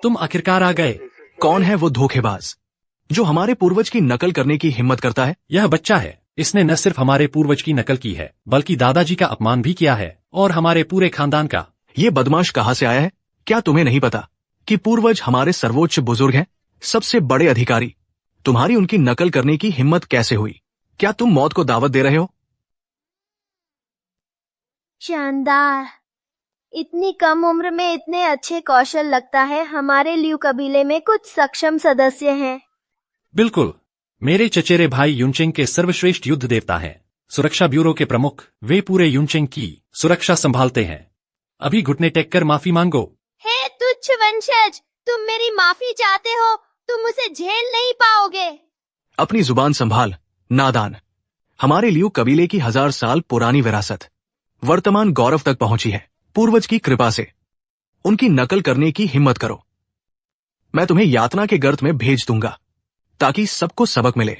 तुम आखिरकार आ गए। कौन है वो धोखेबाज जो हमारे पूर्वज की नकल करने की हिम्मत करता है? यह बच्चा है। इसने न सिर्फ हमारे पूर्वज की नकल की है बल्कि दादाजी का अपमान भी किया है और हमारे पूरे खानदान का। ये बदमाश कहाँ से आया है? क्या तुम्हें नहीं पता कि पूर्वज हमारे सर्वोच्च बुजुर्ग हैं, सबसे बड़े अधिकारी? तुम्हारी उनकी नकल करने की हिम्मत कैसे हुई? क्या तुम मौत को दावत दे रहे हो? शानदार। इतनी कम उम्र में इतने अच्छे कौशल। लगता है हमारे लियू कबीले में कुछ सक्षम सदस्य हैं। बिल्कुल। मेरे चचेरे भाई युनचेंग के सर्वश्रेष्ठ युद्ध देवता हैं, सुरक्षा ब्यूरो के प्रमुख। वे पूरे युनचेंग की सुरक्षा संभालते हैं। अभी घुटने टेक कर माफी मांगो। हे तुच्छ वंशज, तुम मेरी माफी चाहते हो, तुम उसे झेल नहीं पाओगे। अपनी जुबान संभाल, नादान। हमारे लियू कबीले की 1000 साल पुरानी विरासत वर्तमान गौरव तक पहुंची है, पूर्वज की कृपा से। उनकी नकल करने की हिम्मत करो। मैं तुम्हें यातना के गर्त में भेज दूंगा ताकि सबको सबक मिले।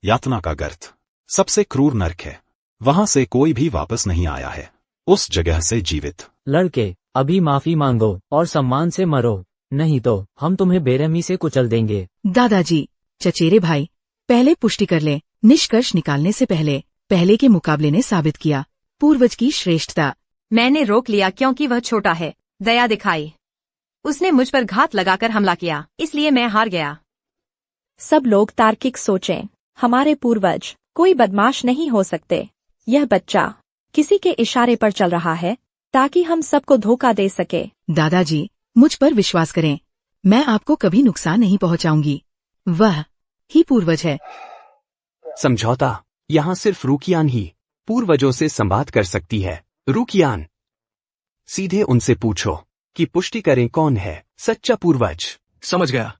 यातना का गर्त सबसे क्रूर नरक है। वहां से कोई भी वापस नहीं आया है। उस जगह से जीवित। लड़के, अभी माफी मांगो और सम्मान से मरो, नहीं तो हम तुम्हें बेरहमी से कुचल देंगे। दादाजी, चचेरे भाई, पहले पुष्टि कर ले। निष्कर्ष निकालने से पहले के मुकाबले ने साबित किया पूर्वज की श्रेष्ठता। मैंने रोक लिया क्योंकि वह छोटा है। दया दिखाई। उसने मुझ पर घात लगाकर हमला किया, इसलिए मैं हार गया। सब लोग तार्किक सोचें। हमारे पूर्वज कोई बदमाश नहीं हो सकते। यह बच्चा किसी के इशारे पर चल रहा है ताकि हम सबको धोखा दे सके। दादाजी, मुझ पर विश्वास करें, मैं आपको कभी नुकसान नहीं पहुंचाऊंगी। वह ही पूर्वज है। समझौता, यहाँ सिर्फ रुकियान ही पूर्वजों से संवाद कर सकती है। रुकियान, सीधे उनसे पूछो कि पुष्टि करें कौन है सच्चा पूर्वज। समझ गया।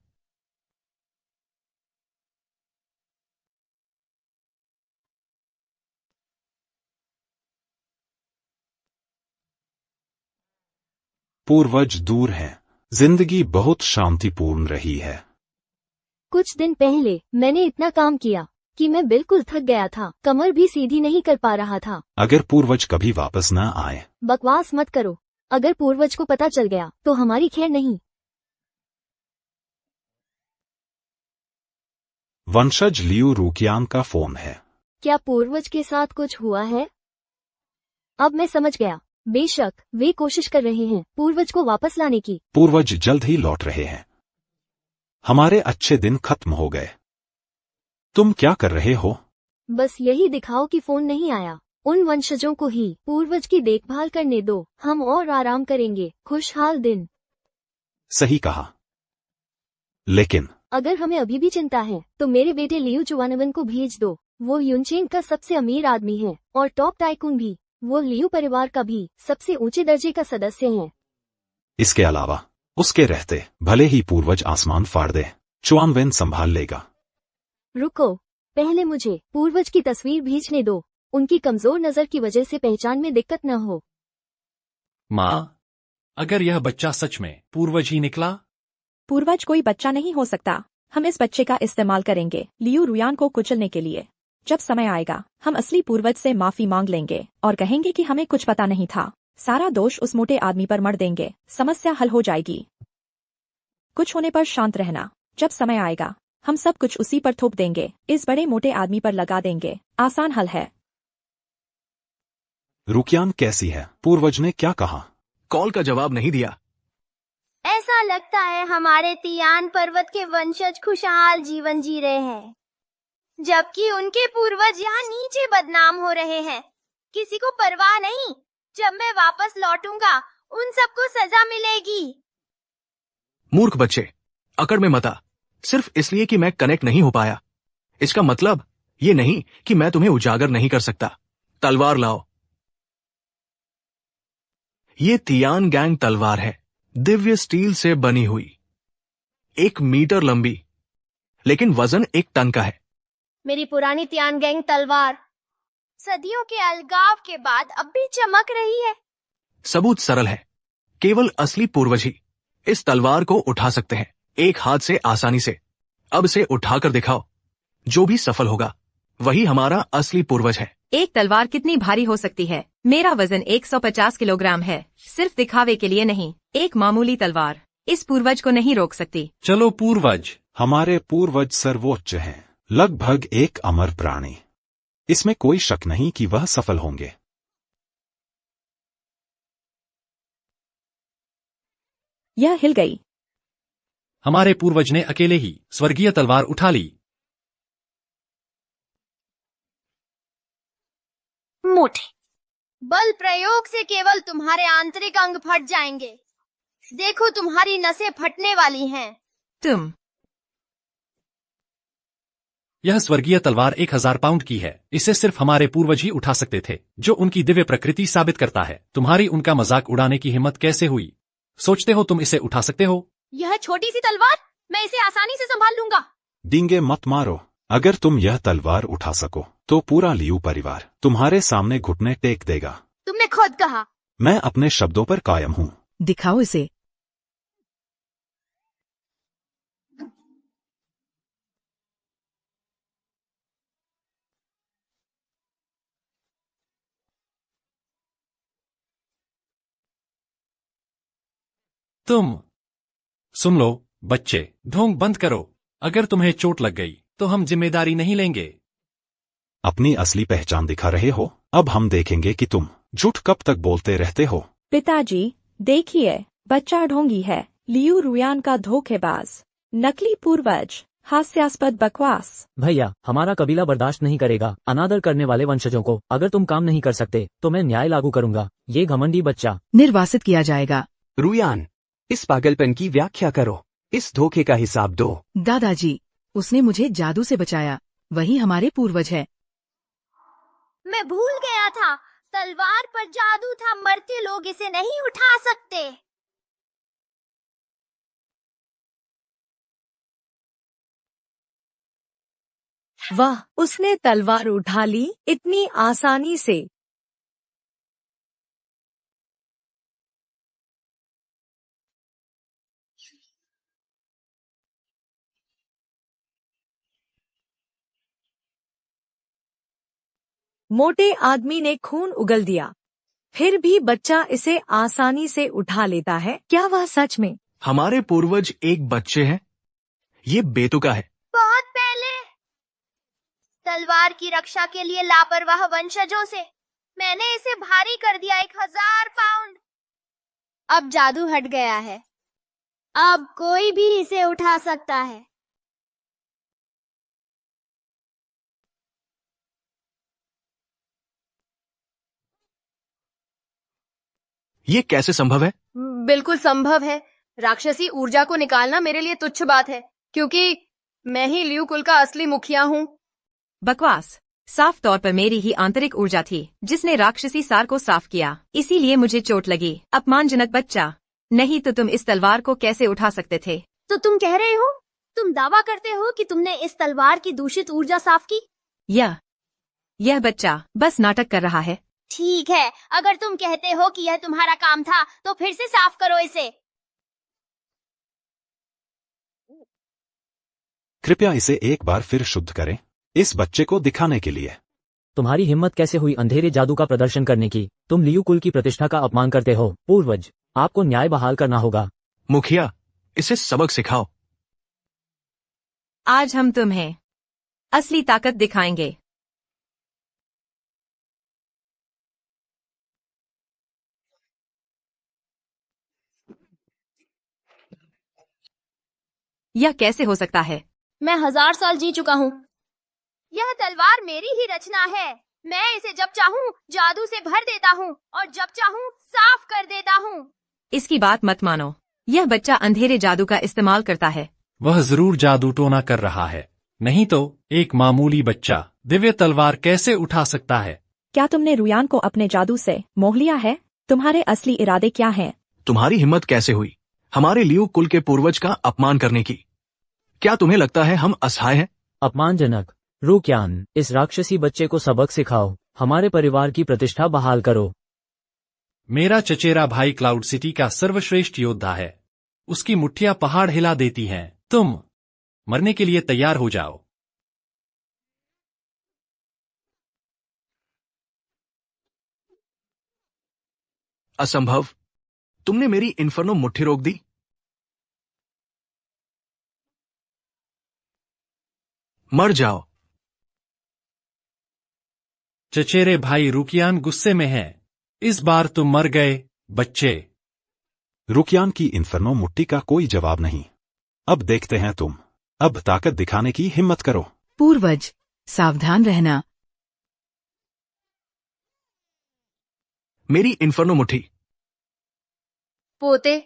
पूर्वज दूर हैं। जिंदगी बहुत शांतिपूर्ण रही है। कुछ दिन पहले मैंने इतना काम किया कि मैं बिल्कुल थक गया था, कमर भी सीधी नहीं कर पा रहा था। अगर पूर्वज कभी वापस न आए। बकवास मत करो। अगर पूर्वज को पता चल गया तो हमारी खैर नहीं। वंशज लियू रुकियान का फोन है। क्या पूर्वज के साथ कुछ हुआ है? अब मैं समझ गया। बेशक वे कोशिश कर रहे हैं पूर्वज को वापस लाने की। पूर्वज जल्द ही लौट रहे हैं। हमारे अच्छे दिन खत्म हो गए। तुम क्या कर रहे हो? बस यही दिखाओ कि फोन नहीं आया। उन वंशजों को ही पूर्वज की देखभाल करने दो, हम और आराम करेंगे। खुशहाल दिन। सही कहा। लेकिन अगर हमें अभी भी चिंता है तो मेरे बेटे लियू चुवानवन को भेज दो। वो युनचेंग का सबसे अमीर आदमी है और टॉप टाइकून भी। वो लियू परिवार का भी सबसे ऊंचे दर्जे का सदस्य है। इसके अलावा उसके रहते भले ही पूर्वज आसमान फाड़ दे, चुआनवेन संभाल लेगा। रुको, पहले मुझे पूर्वज की तस्वीर भेजने दो। उनकी कमजोर नजर की वजह से पहचान में दिक्कत न हो। माँ, अगर यह बच्चा सच में पूर्वज ही निकला? पूर्वज कोई बच्चा नहीं हो सकता। हम इस बच्चे का इस्तेमाल करेंगे लियू रुयान को कुचलने के लिए। जब समय आएगा हम असली पूर्वज से माफी मांग लेंगे और कहेंगे कि हमें कुछ पता नहीं था। सारा दोष उस मोटे आदमी पर मढ़ देंगे। समस्या हल हो जाएगी। कुछ होने पर शांत रहना। जब समय आएगा हम सब कुछ उसी पर थोप देंगे। इस बड़े मोटे आदमी पर लगा देंगे। आसान हल है। रुकियान कैसी है? पूर्वज ने क्या कहा? कॉल का जवाब नहीं दिया। ऐसा लगता है हमारे तियान पर्वत के वंशज खुशहाल जीवन जी रहे हैं, जबकि उनके पूर्वज यहाँ नीचे बदनाम हो रहे हैं। किसी को परवाह नहीं। जब मैं वापस लौटूंगा उन सबको सजा मिलेगी। मूर्ख बच्चे, अकड़ में मत आ। सिर्फ इसलिए कि मैं कनेक्ट नहीं हो पाया, इसका मतलब ये नहीं कि मैं तुम्हें उजागर नहीं कर सकता। तलवार लाओ। ये तियान गैंग तलवार है, दिव्य स्टील से बनी हुई, 1 मीटर लंबी, लेकिन वजन 1 टन का है। मेरी पुरानी तियान गैंग तलवार सदियों के अलगाव के बाद अब भी चमक रही है। सबूत सरल है। केवल असली पूर्वज ही इस तलवार को उठा सकते हैं, एक हाथ से आसानी से। अब से उठाकर दिखाओ। जो भी सफल होगा वही हमारा असली पूर्वज है। एक तलवार कितनी भारी हो सकती है? मेरा वजन 150 किलोग्राम है। सिर्फ दिखावे के लिए नहीं, एक मामूली तलवार इस पूर्वज को नहीं रोक सकती। चलो पूर्वज। हमारे पूर्वज सर्वोच्च हैं, लगभग एक अमर प्राणी। इसमें कोई शक नहीं कि वह सफल होंगे। यह हिल गई। हमारे पूर्वज ने अकेले ही स्वर्गीय तलवार उठा ली। मुठे बल प्रयोग से केवल तुम्हारे आंतरिक अंग फट जाएंगे। देखो तुम्हारी नसें फटने वाली हैं। तुम यह स्वर्गीय तलवार 1000 पाउंड की है। इसे सिर्फ हमारे पूर्वज ही उठा सकते थे, जो उनकी दिव्य प्रकृति साबित करता है। तुम्हारी उनका मजाक उड़ाने की हिम्मत कैसे हुई? सोचते हो तुम इसे उठा सकते हो? यह छोटी सी तलवार, मैं इसे आसानी से संभाल लूंगा। डींगे मत मारो। अगर तुम यह तलवार उठा सको तो पूरा लियू परिवार तुम्हारे सामने घुटने टेक देगा। तुमने खुद कहा। मैं अपने शब्दों पर कायम हूँ। दिखाओ इसे। तुम सुन लो बच्चे, ढोंग बंद करो। अगर तुम्हें चोट लग गई तो हम जिम्मेदारी नहीं लेंगे। अपनी असली पहचान दिखा रहे हो? अब हम देखेंगे कि तुम झूठ कब तक बोलते रहते हो। पिताजी देखिए, बच्चा ढोंगी है। लियू रुयान का धोखेबाज, नकली पूर्वज, हास्यास्पद बकवास। भैया, हमारा कबीला बर्दाश्त नहीं करेगा अनादर करने वाले वंशजों को। अगर तुम काम नहीं कर सकते तो मैं न्याय लागू करूंगा। ये घमंडी बच्चा निर्वासित किया जाएगा। रुयान, इस पागलपन की व्याख्या करो। इस धोखे का हिसाब दो। दादाजी, उसने मुझे जादू से बचाया। वही हमारे पूर्वज है। मैं भूल गया था, तलवार पर जादू था। मरते लोग इसे नहीं उठा सकते। वाह, उसने तलवार उठा ली इतनी आसानी से। मोटे आदमी ने खून उगल दिया, फिर भी बच्चा इसे आसानी से उठा लेता है। क्या वह सच में? हमारे पूर्वज एक बच्चे हैं? ये बेतुका है। बहुत पहले तलवार की रक्षा के लिए लापरवाह वंशजों से मैंने इसे भारी कर दिया। 1000 पाउंड। अब जादू हट गया है। अब कोई भी इसे उठा सकता है। ये कैसे संभव है? बिल्कुल संभव है। राक्षसी ऊर्जा को निकालना मेरे लिए तुच्छ बात है, क्योंकि मैं ही लियू कुल का असली मुखिया हूँ। बकवास। साफ तौर पर मेरी ही आंतरिक ऊर्जा थी जिसने राक्षसी सार को साफ किया, इसीलिए मुझे चोट लगी। अपमानजनक बच्चा। नहीं तो तुम इस तलवार को कैसे उठा सकते थे? तो तुम कह रहे हो, तुम दावा करते हो कि तुमने इस तलवार की दूषित ऊर्जा साफ की? यह बच्चा बस नाटक कर रहा है। ठीक है, अगर तुम कहते हो कि यह तुम्हारा काम था तो फिर से साफ करो इसे। कृपया इसे एक बार फिर शुद्ध करें, इस बच्चे को दिखाने के लिए। तुम्हारी हिम्मत कैसे हुई अंधेरे जादू का प्रदर्शन करने की? तुम लियू कुल की प्रतिष्ठा का अपमान करते हो। पूर्वज, आपको न्याय बहाल करना होगा। मुखिया, इसे सबक सिखाओ। आज हम तुम्हें असली ताकत दिखाएंगे। यह कैसे हो सकता है? मैं 1000 साल जी चुका हूँ। यह तलवार मेरी ही रचना है। मैं इसे जब चाहूँ जादू से भर देता हूँ और जब चाहूँ साफ कर देता हूँ। इसकी बात मत मानो। यह बच्चा अंधेरे जादू का इस्तेमाल करता है। वह जरूर जादू टोना कर रहा है, नहीं तो एक मामूली बच्चा दिव्य तलवार कैसे उठा सकता है? क्या तुमने रुयान को अपने जादू से मोह लिया है? तुम्हारे असली इरादे क्या हैं? तुम्हारी हिम्मत कैसे हुई हमारे लियू कुल के पूर्वज का अपमान करने की? क्या तुम्हें लगता है हम असहाय हैं? अपमानजनक। रुक्यान, इस राक्षसी बच्चे को सबक सिखाओ। हमारे परिवार की प्रतिष्ठा बहाल करो। मेरा चचेरा भाई क्लाउड सिटी का सर्वश्रेष्ठ योद्धा है। उसकी मुट्ठियां पहाड़ हिला देती हैं। तुम मरने के लिए तैयार हो जाओ। असंभव। तुमने मेरी इन्फर्नो मुट्ठी रोक दी। मर जाओ। चचेरे भाई रुकियान गुस्से में है। इस बार तुम मर गए बच्चे। रुकियान की इन्फर्नो मुट्ठी का कोई जवाब नहीं। अब देखते हैं तुम। अब ताकत दिखाने की हिम्मत करो। पूर्वज, सावधान रहना। मेरी इन्फर्नो मुट्ठी। पोते,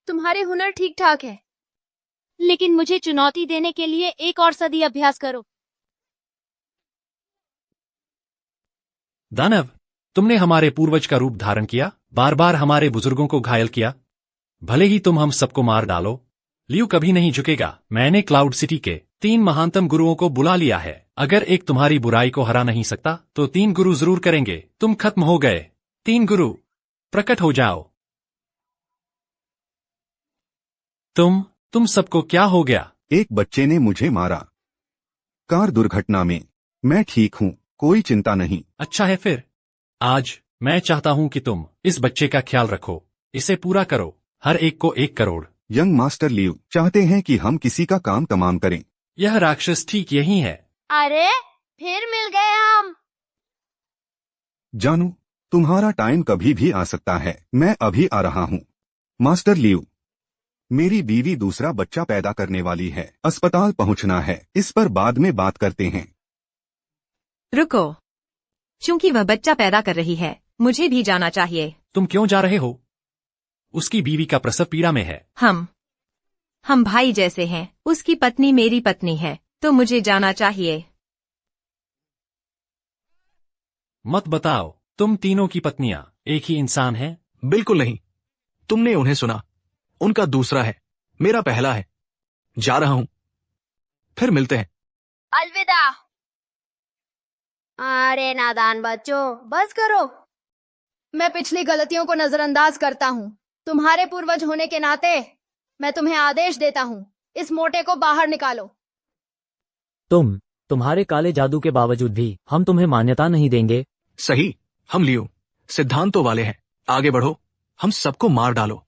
तुम्हारे हुनर ठीक ठाक है, लेकिन मुझे चुनौती देने के लिए एक और सदी अभ्यास करो। दानव, तुमने हमारे पूर्वज का रूप धारण किया, बार बार हमारे बुजुर्गों को घायल किया। भले ही तुम हम सबको मार डालो, लियू कभी नहीं झुकेगा। मैंने क्लाउड सिटी के 3 महानतम गुरुओं को बुला लिया है। अगर एक तुम्हारी बुराई को हरा नहीं सकता तो 3 गुरु जरूर करेंगे। तुम खत्म हो गए। 3 गुरु प्रकट हो जाओ। तुम सबको क्या हो गया? एक बच्चे ने मुझे मारा कार दुर्घटना में। मैं ठीक हूँ, कोई चिंता नहीं। अच्छा है फिर। आज मैं चाहता हूँ कि तुम इस बच्चे का ख्याल रखो, इसे पूरा करो। हर एक को 1 करोड़। यंग मास्टर लियू चाहते हैं कि हम किसी का काम तमाम करें। यह राक्षस ठीक यही है। अरे फिर मिल गए हम। जानू, तुम्हारा टाइम कभी भी आ सकता है। मैं अभी आ रहा हूँ। मास्टर लियू, मेरी बीवी दूसरा बच्चा पैदा करने वाली है। अस्पताल पहुँचना है, इस पर बाद में बात करते हैं। रुको, चूंकि वह बच्चा पैदा कर रही है, मुझे भी जाना चाहिए। तुम क्यों जा रहे हो? उसकी बीवी का प्रसव पीड़ा में है। हम भाई जैसे हैं। उसकी पत्नी मेरी पत्नी है, तो मुझे जाना चाहिए। मत बताओ, तुम तीनों की पत्नियां एक ही इंसान हैं? बिल्कुल नहीं। तुमने उन्हें सुना। उनका दूसरा है, मेरा पहला है। जा रहा हूं, फिर मिलते हैं। अलविदा। अरे नादान बच्चों, बस करो। मैं पिछली गलतियों को नजरअंदाज करता हूँ। तुम्हारे पूर्वज होने के नाते मैं तुम्हें आदेश देता हूँ, इस मोटे को बाहर निकालो। तुम्हारे काले जादू के बावजूद भी हम तुम्हें मान्यता नहीं देंगे। सही, हम लियो सिद्धांतों वाले हैं। आगे बढ़ो, हम सबको मार डालो।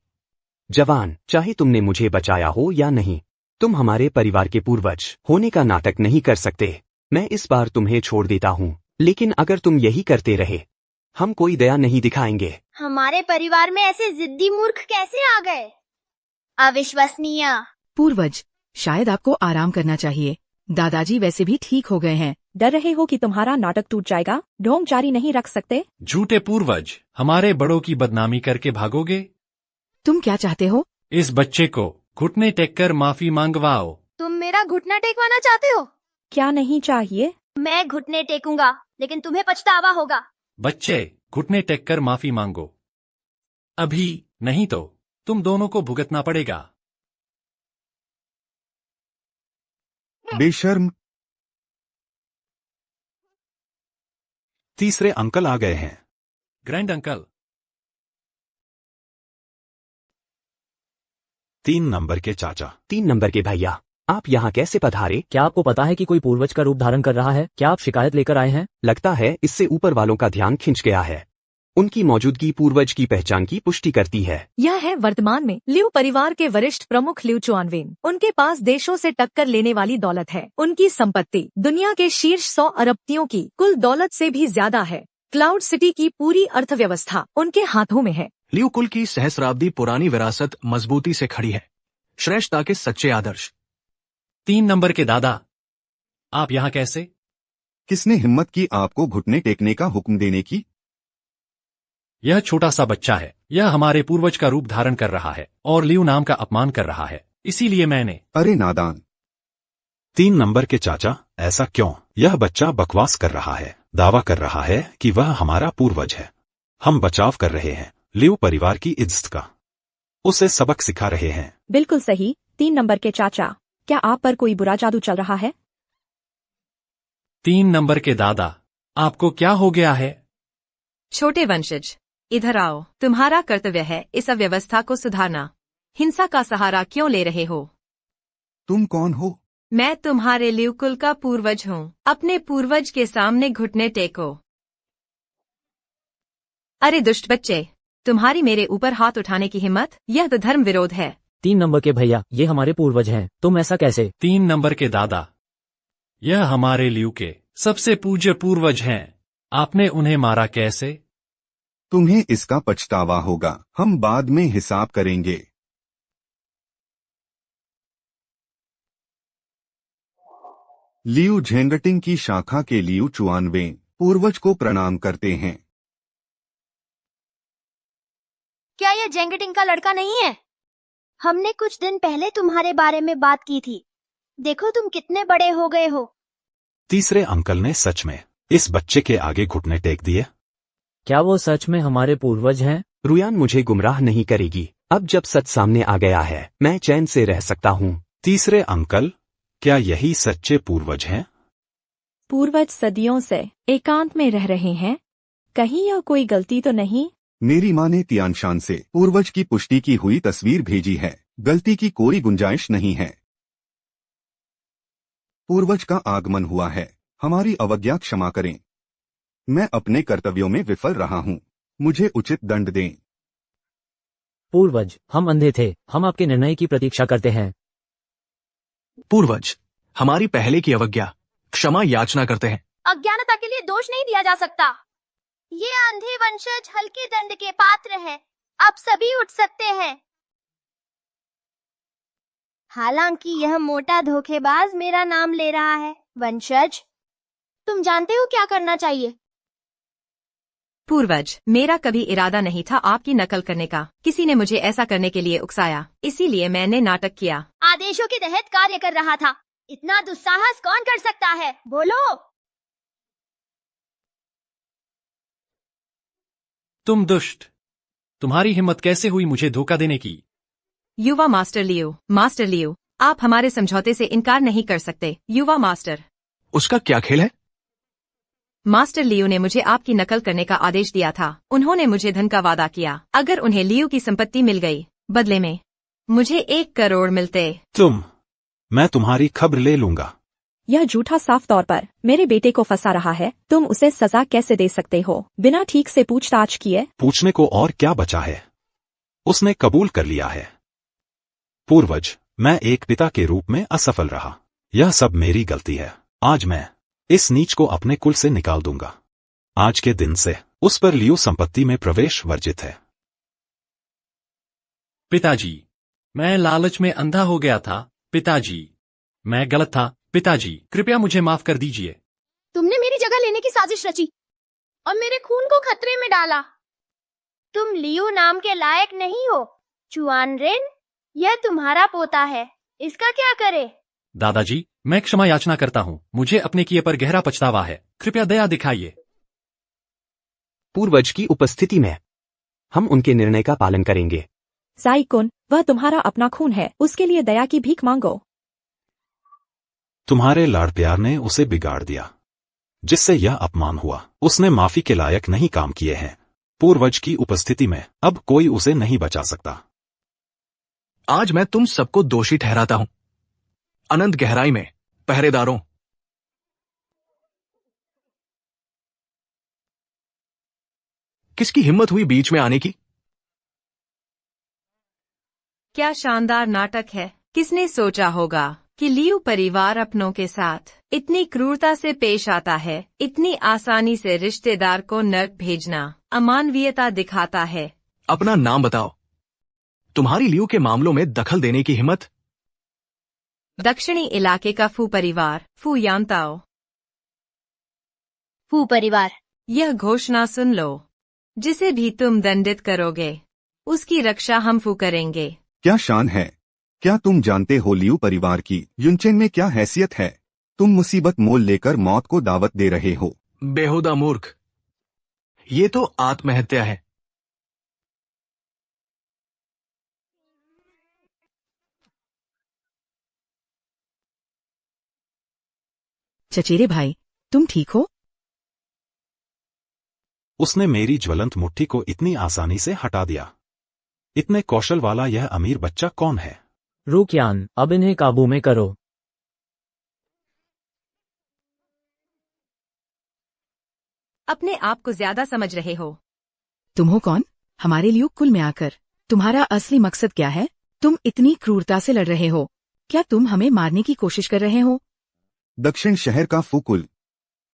जवान, चाहे तुमने मुझे बचाया हो या नहीं, तुम हमारे परिवार के पूर्वज होने का नाटक नहीं कर सकते। मैं इस बार तुम्हें छोड़ देता हूँ, लेकिन अगर तुम यही करते रहे, हम कोई दया नहीं दिखाएंगे। हमारे परिवार में ऐसे जिद्दी मूर्ख कैसे आ गए? अविश्वसनीय। पूर्वज, शायद आपको आराम करना चाहिए। दादाजी वैसे भी ठीक हो गए हैं। डर रहे हो कि तुम्हारा नाटक टूट जाएगा? ढोंग जारी नहीं रख सकते? झूठे पूर्वज, हमारे बड़ों की बदनामी करके भागोगे? तुम क्या चाहते हो? इस बच्चे को घुटने टेक कर माफी मांगवाओ। तुम मेरा घुटना टेकवाना चाहते हो? क्या नहीं चाहिए? मैं घुटने टेकूंगा, लेकिन तुम्हें पछतावा होगा। बच्चे, घुटने टेक कर माफी मांगो अभी, नहीं तो तुम दोनों को भुगतना पड़ेगा। बेशर्म। तीसरे अंकल आ गए हैं। Grand uncle. 3 नंबर के चाचा। 3 नंबर के भैया, आप यहाँ कैसे पधारे? क्या आपको पता है कि कोई पूर्वज का रूप धारण कर रहा है? क्या आप शिकायत लेकर आए हैं? लगता है इससे ऊपर वालों का ध्यान खिंच गया है। उनकी मौजूदगी पूर्वज की पहचान की पुष्टि करती है। यह है वर्तमान में लियू परिवार के वरिष्ठ प्रमुख लियू चुआनवेन। उनके पास देशों से टक्कर लेने वाली दौलत है। उनकी संपत्ति दुनिया के शीर्ष 100 अरबपतियों की कुल दौलत से भी ज्यादा है। क्लाउड सिटी की पूरी अर्थव्यवस्था उनके हाथों में है। लियू कुल की सहस्राब्दी पुरानी विरासत मजबूती से खड़ी है। श्रेष्ठता के सच्चे आदर्श। 3 नंबर के दादा, आप यहाँ कैसे? किसने हिम्मत की आपको घुटने टेकने का हुक्म देने की? यह छोटा सा बच्चा है। यह हमारे पूर्वज का रूप धारण कर रहा है और लियू नाम का अपमान कर रहा है, इसीलिए मैंने। अरे नादान। 3 नंबर के चाचा, ऐसा क्यों? यह बच्चा बकवास कर रहा है, दावा कर रहा है कि वह हमारा पूर्वज है। हम बचाव कर रहे हैं लियू परिवार की इज्जत का, उसे सबक सिखा रहे हैं। बिल्कुल सही। 3 नंबर के चाचा, क्या आप पर कोई बुरा जादू चल रहा है? 3 नंबर के दादा, आपको क्या हो गया है? छोटे वंशज, इधर आओ। तुम्हारा कर्तव्य है इस अव्यवस्था को सुधारना। हिंसा का सहारा क्यों ले रहे हो? तुम कौन हो? मैं तुम्हारे लियू कुल का पूर्वज हूँ। अपने पूर्वज के सामने घुटने टेको। अरे दुष्ट बच्चे, तुम्हारी मेरे ऊपर हाथ उठाने की हिम्मत? यह तो धर्म विरोध है। 3 नंबर के भैया, ये हमारे पूर्वज हैं, तुम ऐसा कैसे? 3 नंबर के दादा, यह हमारे लियू के सबसे पूज्य पूर्वज हैं। आपने उन्हें मारा कैसे? तुम्हें इसका पछतावा होगा। हम बाद में हिसाब करेंगे। लियू झेंगटिंग की शाखा के लियू चुआनवेन पूर्वज को प्रणाम करते हैं। क्या यह जेंगटिंग का लड़का नहीं है? हमने कुछ दिन पहले तुम्हारे बारे में बात की थी। देखो तुम कितने बड़े हो गए हो। तीसरे अंकल ने सच में इस बच्चे के आगे घुटने टेक दिए। क्या वो सच में हमारे पूर्वज हैं? रुयान मुझे गुमराह नहीं करेगी। अब जब सच सामने आ गया है मैं चैन से रह सकता हूँ। तीसरे अंकल, क्या यही सच्चे पूर्वज हैं? पूर्वज सदियों से एकांत में रह रहे हैं। कहीं यह कोई गलती तो नहीं? मेरी माँ ने तियानशान से पूर्वज की पुष्टि की हुई तस्वीर भेजी है। गलती की कोई गुंजाइश नहीं है। पूर्वज का आगमन हुआ है। हमारी अवज्ञा क्षमा करें। मैं अपने कर्तव्यों में विफल रहा हूँ। मुझे उचित दंड दें। पूर्वज, हम अंधे थे। हम आपके निर्णय की प्रतीक्षा करते हैं। पूर्वज, हमारी पहले की अवज्ञा क्षमा याचना करते हैं। अज्ञानता के लिए दोष नहीं दिया जा सकता। ये अंधे वंशज हल्के दंड के पात्र हैं। अब सभी उठ सकते हैं। हालांकि यह मोटा धोखेबाज मेरा नाम ले रहा है। वंशज, तुम जानते हो क्या करना चाहिए? पूर्वज, मेरा कभी इरादा नहीं था आपकी नकल करने का। किसी ने मुझे ऐसा करने के लिए उकसाया, इसीलिए मैंने नाटक किया। आदेशों के तहत कार्य कर रहा था। इतना दुस्साहस कौन कर सकता है? बोलो। तुम दुष्ट! तुम्हारी हिम्मत कैसे हुई मुझे धोखा देने की? युवा मास्टर लियो, आप हमारे समझौते से इनकार नहीं कर सकते। युवा मास्टर। उसका क्या खेल है? मास्टर लियो ने मुझे आपकी नकल करने का आदेश दिया था। उन्होंने मुझे धन का वादा किया। अगर उन्हें लियो की संपत्ति मिल गई, बदले में मुझे 1 करोड़ मिलते। मैं तुम्हारी खबर ले लूंगा। यह झूठा साफ तौर पर मेरे बेटे को फंसा रहा है। तुम उसे सजा कैसे दे सकते हो बिना ठीक से पूछताछ किए? पूछने को और क्या बचा है? उसने कबूल कर लिया है। पूर्वज, मैं एक पिता के रूप में असफल रहा। यह सब मेरी गलती है। आज मैं इस नीच को अपने कुल से निकाल दूंगा। आज के दिन से उस पर लियो संपत्ति में प्रवेश वर्जित है। पिताजी, मैं लालच में अंधा हो गया था। पिताजी, मैं गलत था। पिताजी, कृपया मुझे माफ कर दीजिए। तुमने मेरी जगह लेने की साजिश रची और मेरे खून को खतरे में डाला। तुम लियो नाम के लायक नहीं हो। चुआनरेन, यह तुम्हारा पोता है। इसका क्या करे? दादाजी, मैं क्षमा याचना करता हूँ। मुझे अपने किए पर गहरा पछतावा है। कृपया दया दिखाइए। पूर्वज की उपस्थिति में हम उनके निर्णय का पालन करेंगे। जाइकुन, वह तुम्हारा अपना खून है। उसके लिए दया की भीख मांगो। तुम्हारे लाड़ प्यार ने उसे बिगाड़ दिया, जिससे यह अपमान हुआ। उसने माफी के लायक नहीं काम किए हैं। पूर्वज की उपस्थिति में अब कोई उसे नहीं बचा सकता। आज मैं तुम सबको दोषी ठहराता हूं। अनंत गहराई में पहरेदारों, किसकी हिम्मत हुई बीच में आने की? क्या शानदार नाटक है। किसने सोचा होगा कि लियो परिवार अपनों के साथ इतनी क्रूरता से पेश आता है। इतनी आसानी से रिश्तेदार को नर्क भेजना अमानवीयता दिखाता है। अपना नाम बताओ। तुम्हारी लियो के मामलों में दखल देने की हिम्मत? दक्षिणी इलाके का फू परिवार, फू यांताओ। फू परिवार, यह घोषणा सुन लो। जिसे भी तुम दंडित करोगे, उसकी रक्षा हम फू करेंगे। क्या शान है। क्या तुम जानते हो लियो परिवार की युनचेन में क्या हैसियत है? तुम मुसीबत मोल लेकर मौत को दावत दे रहे हो। बेहुदा मूर्ख, ये तो आत्महत्या है। चचेरे भाई, तुम ठीक हो? उसने मेरी ज्वलंत मुट्ठी को इतनी आसानी से हटा दिया। इतने कौशल वाला यह अमीर बच्चा कौन है? रुकयान, अब इन्हें काबू में करो। अपने आप को ज्यादा समझ रहे हो। तुम हो कौन? हमारे लिए कुल में आकर तुम्हारा असली मकसद क्या है? तुम इतनी क्रूरता से लड़ रहे हो। क्या तुम हमें मारने की कोशिश कर रहे हो? दक्षिण शहर का फुकुल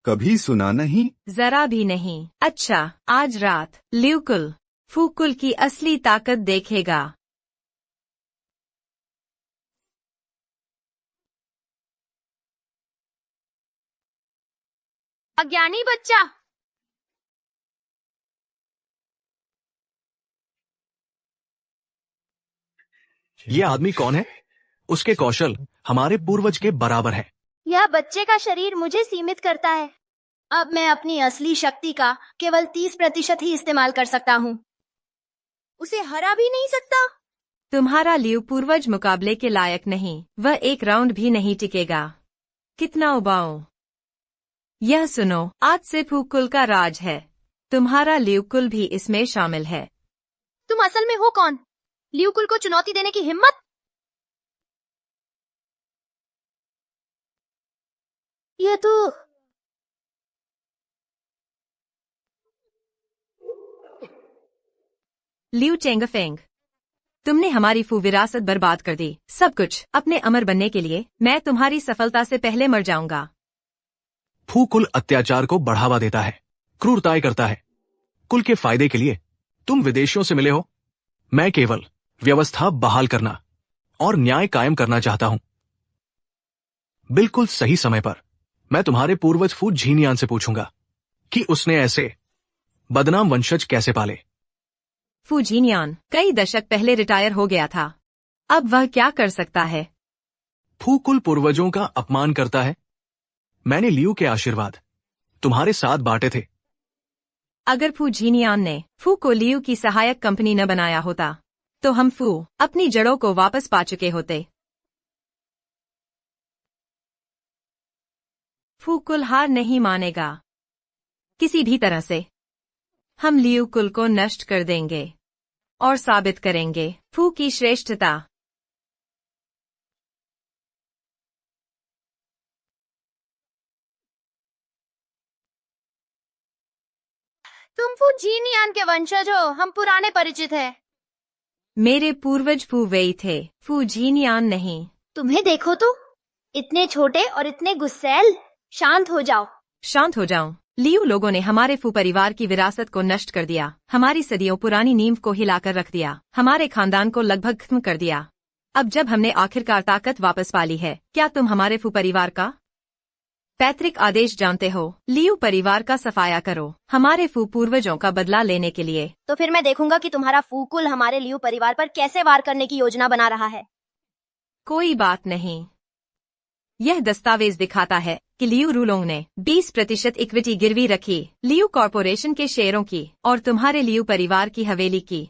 कभी सुना नहीं? जरा भी नहीं। अच्छा, आज रात ल्यूकुल फूकुल की असली ताकत देखेगा। अज्ञानी बच्चा, ये आदमी कौन है? उसके कौशल हमारे पूर्वज के बराबर है। यह बच्चे का शरीर मुझे सीमित करता है। अब मैं अपनी असली शक्ति का केवल 30% ही इस्तेमाल कर सकता हूँ। उसे हरा भी नहीं सकता। तुम्हारा लियू पूर्वज मुकाबले के लायक नहीं, वह एक राउंड भी नहीं टिकेगा। कितना उबाऊ। यह सुनो, आज से फू कुल का राज है। तुम्हारा लियू कुल भी इसमें शामिल है। तुम असल में हो कौन? लियू कुल को चुनौती देने की हिम्मत? ये तो लियू चेंगफेंग, तुमने हमारी फू विरासत बर्बाद कर दी। सब कुछ अपने अमर बनने के लिए मैं तुम्हारी सफलता से पहले मर जाऊंगा। फू कुल अत्याचार को बढ़ावा देता है, क्रूरताएं करता है। कुल के फायदे के लिए तुम विदेशियों से मिले हो। मैं केवल व्यवस्था बहाल करना और न्याय कायम करना चाहता हूं। बिल्कुल सही समय पर मैं तुम्हारे पूर्वज फू झीनियान से पूछूंगा कि उसने ऐसे बदनाम वंशज कैसे पाले। फू झीनियान कई दशक पहले रिटायर हो गया था। अब वह क्या कर सकता है? फू कुल पूर्वजों का अपमान करता है। मैंने लियू के आशीर्वाद तुम्हारे साथ बांटे थे। अगर फू झीनियान ने फू को लियू की सहायक कंपनी न बनाया होता तो हम फू अपनी जड़ों को वापस पा चुके होते। फू कुल हार नहीं मानेगा। किसी भी तरह से हम लियू कुल को नष्ट कर देंगे और साबित करेंगे फू की श्रेष्ठता। तुम फू जीनियान के वंशज हो। हम पुराने परिचित हैं। मेरे पूर्वज फू वेई थे, फू झीनियान नहीं। तुम्हें देखो तो, इतने छोटे और इतने गुस्सैल। शांत हो जाओ। शांत हो जाऊं? लियू लोगों ने हमारे फू परिवार की विरासत को नष्ट कर दिया, हमारी सदियों पुरानी नींव को हिलाकर रख दिया, हमारे खानदान को लगभग खत्म कर दिया। अब जब हमने आखिरकार ताकत वापस पाली है, क्या तुम हमारे फू परिवार का पैतृक आदेश जानते हो? लियू परिवार का सफाया करो, हमारे फू पूर्वजों का बदला लेने के लिए। तो फिर मैं देखूंगा कि तुम्हारा फू कुल हमारे लियू परिवार पर कैसे वार करने की योजना बना रहा है। कोई बात नहीं। यह दस्तावेज दिखाता है कि लियू रूलोंग ने 20% इक्विटी गिरवी रखी, लियू कॉरपोरेशन के शेयरों की और तुम्हारे लियू परिवार की हवेली की।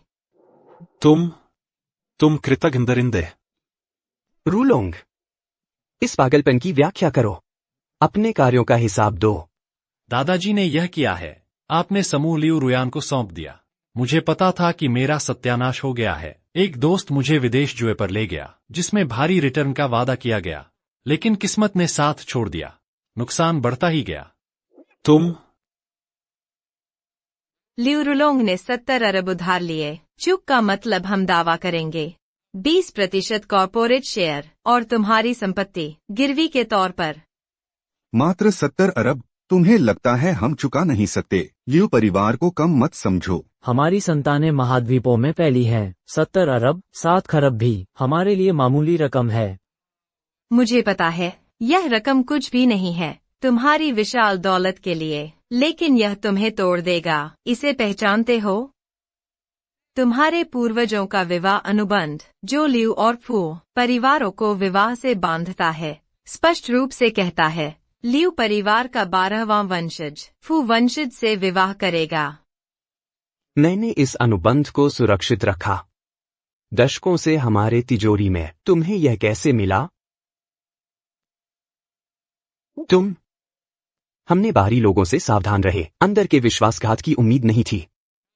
तुम कृतज्ञ दरिंदे। रूलोंग, इस पागलपन की व्याख्या करो। अपने कार्यों का हिसाब दो। दादाजी ने यह किया है। आपने समूह लियू रुयान को सौंप दिया। मुझे पता था कि मेरा सत्यानाश हो गया है। एक दोस्त मुझे विदेश जुए पर ले गया, जिसमें भारी रिटर्न का वादा किया गया, लेकिन किस्मत ने साथ छोड़ दिया। नुकसान बढ़ता ही गया। लियू रूलोंग ने 70 अरब उधार लिए। चूक का मतलब हम दावा करेंगे 20% कॉर्पोरेट शेयर और तुम्हारी संपत्ति गिरवी के तौर पर। मात्र 70 अरब? तुम्हें लगता है हम चुका नहीं सकते? लियू परिवार को कम मत समझो। हमारी संतानें महाद्वीपों में फैली हैं। 70 अरब 7 खरब भी हमारे लिए मामूली रकम है। मुझे पता है यह रकम कुछ भी नहीं है तुम्हारी विशाल दौलत के लिए, लेकिन यह तुम्हें तोड़ देगा। इसे पहचानते हो? तुम्हारे पूर्वजों का विवाह अनुबंध जो लियू और फू परिवारों को विवाह से बांधता है, स्पष्ट रूप से कहता है लियू परिवार का 12वां वंशज फू वंशज से विवाह करेगा। मैंने इस अनुबंध को सुरक्षित रखा दशकों से हमारे तिजोरी में। तुम्हें यह कैसे मिला? हमने बाहरी लोगों से सावधान रहे, अंदर के विश्वासघात की उम्मीद नहीं थी।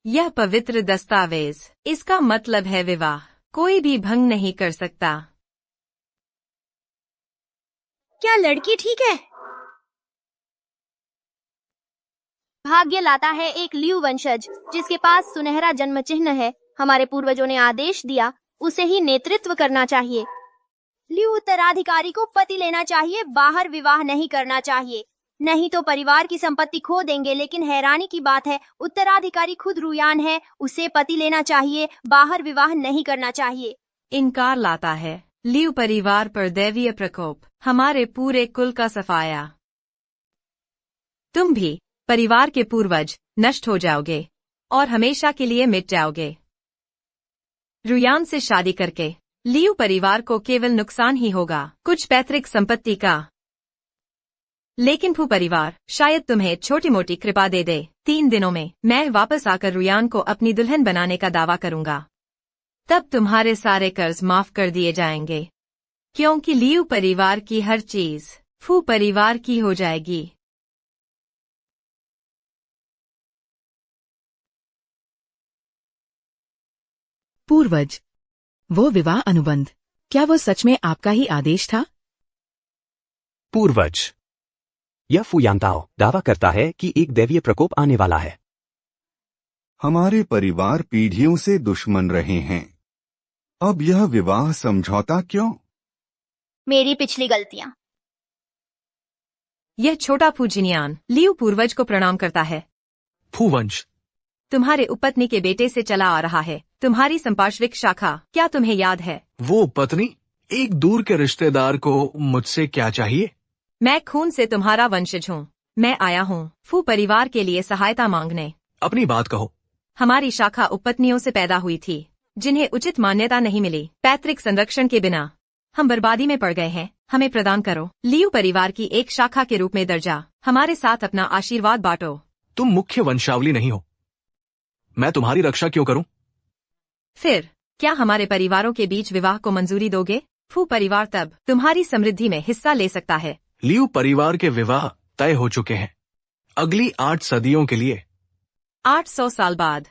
यह पवित्र दस्तावेज, इसका मतलब है विवाह कोई भी भंग नहीं कर सकता। क्या लड़की ठीक है? भाग्य लाता है एक लियू वंशज जिसके पास सुनहरा जन्म चिन्ह है। हमारे पूर्वजों ने आदेश दिया, उसे ही नेतृत्व करना चाहिए। लियू उत्तराधिकारी को पति लेना चाहिए, बाहर विवाह नहीं करना चाहिए, नहीं तो परिवार की संपत्ति खो देंगे। लेकिन हैरानी की बात है, उत्तराधिकारी खुद रुयान है, उसे पति लेना चाहिए, बाहर विवाह नहीं करना चाहिए। इनकार लाता है लियू परिवार पर दैवीय प्रकोप, हमारे पूरे कुल का सफाया। तुम भी परिवार के पूर्वज नष्ट हो जाओगे और हमेशा के लिए मिट जाओगे। रुयान से शादी करके लियू परिवार को केवल नुकसान ही होगा, कुछ पैतृक संपत्ति का। लेकिन फू परिवार शायद तुम्हें छोटी मोटी कृपा दे दे। 3 दिनों में मैं वापस आकर रुयान को अपनी दुल्हन बनाने का दावा करूंगा। तब तुम्हारे सारे कर्ज माफ कर दिए जाएंगे, क्योंकि लियू परिवार की हर चीज फू परिवार की हो जाएगी। पूर्वज, वो विवाह अनुबंध, क्या वो सच में आपका ही आदेश था? पूर्वज, यह फुयांताओ दावा करता है कि एक दैवीय प्रकोप आने वाला है। हमारे परिवार पीढ़ियों से दुश्मन रहे हैं, अब यह विवाह समझौता क्यों? मेरी पिछली गलतियां। यह छोटा फू जिनियान लियू पूर्वज को प्रणाम करता है। फूवंश, तुम्हारे उपपत्नी के बेटे से चला आ रहा है, तुम्हारी संपार्श्विक शाखा, क्या तुम्हें याद है? वो पत्नी, एक दूर के रिश्तेदार को मुझसे क्या चाहिए? मैं खून से तुम्हारा वंशज हूँ। मैं आया हूँ फू परिवार के लिए सहायता मांगने। अपनी बात कहो। हमारी शाखा उपपत्नियों से पैदा हुई थी, जिन्हें उचित मान्यता नहीं मिली। पैतृक संरक्षण के बिना हम बर्बादी में पड़ गए हैं। हमें प्रदान करो लियू परिवार की एक शाखा के रूप में दर्जा। हमारे साथ अपना आशीर्वाद बांटो। तुम मुख्य वंशावली नहीं हो, मैं तुम्हारी रक्षा क्यों करूं? फिर क्या हमारे परिवारों के बीच विवाह को मंजूरी दोगे? फू परिवार तब तुम्हारी समृद्धि में हिस्सा ले सकता है। लियू परिवार के विवाह तय हो चुके हैं, अगली 8 सदियों के लिए। 800 साल बाद।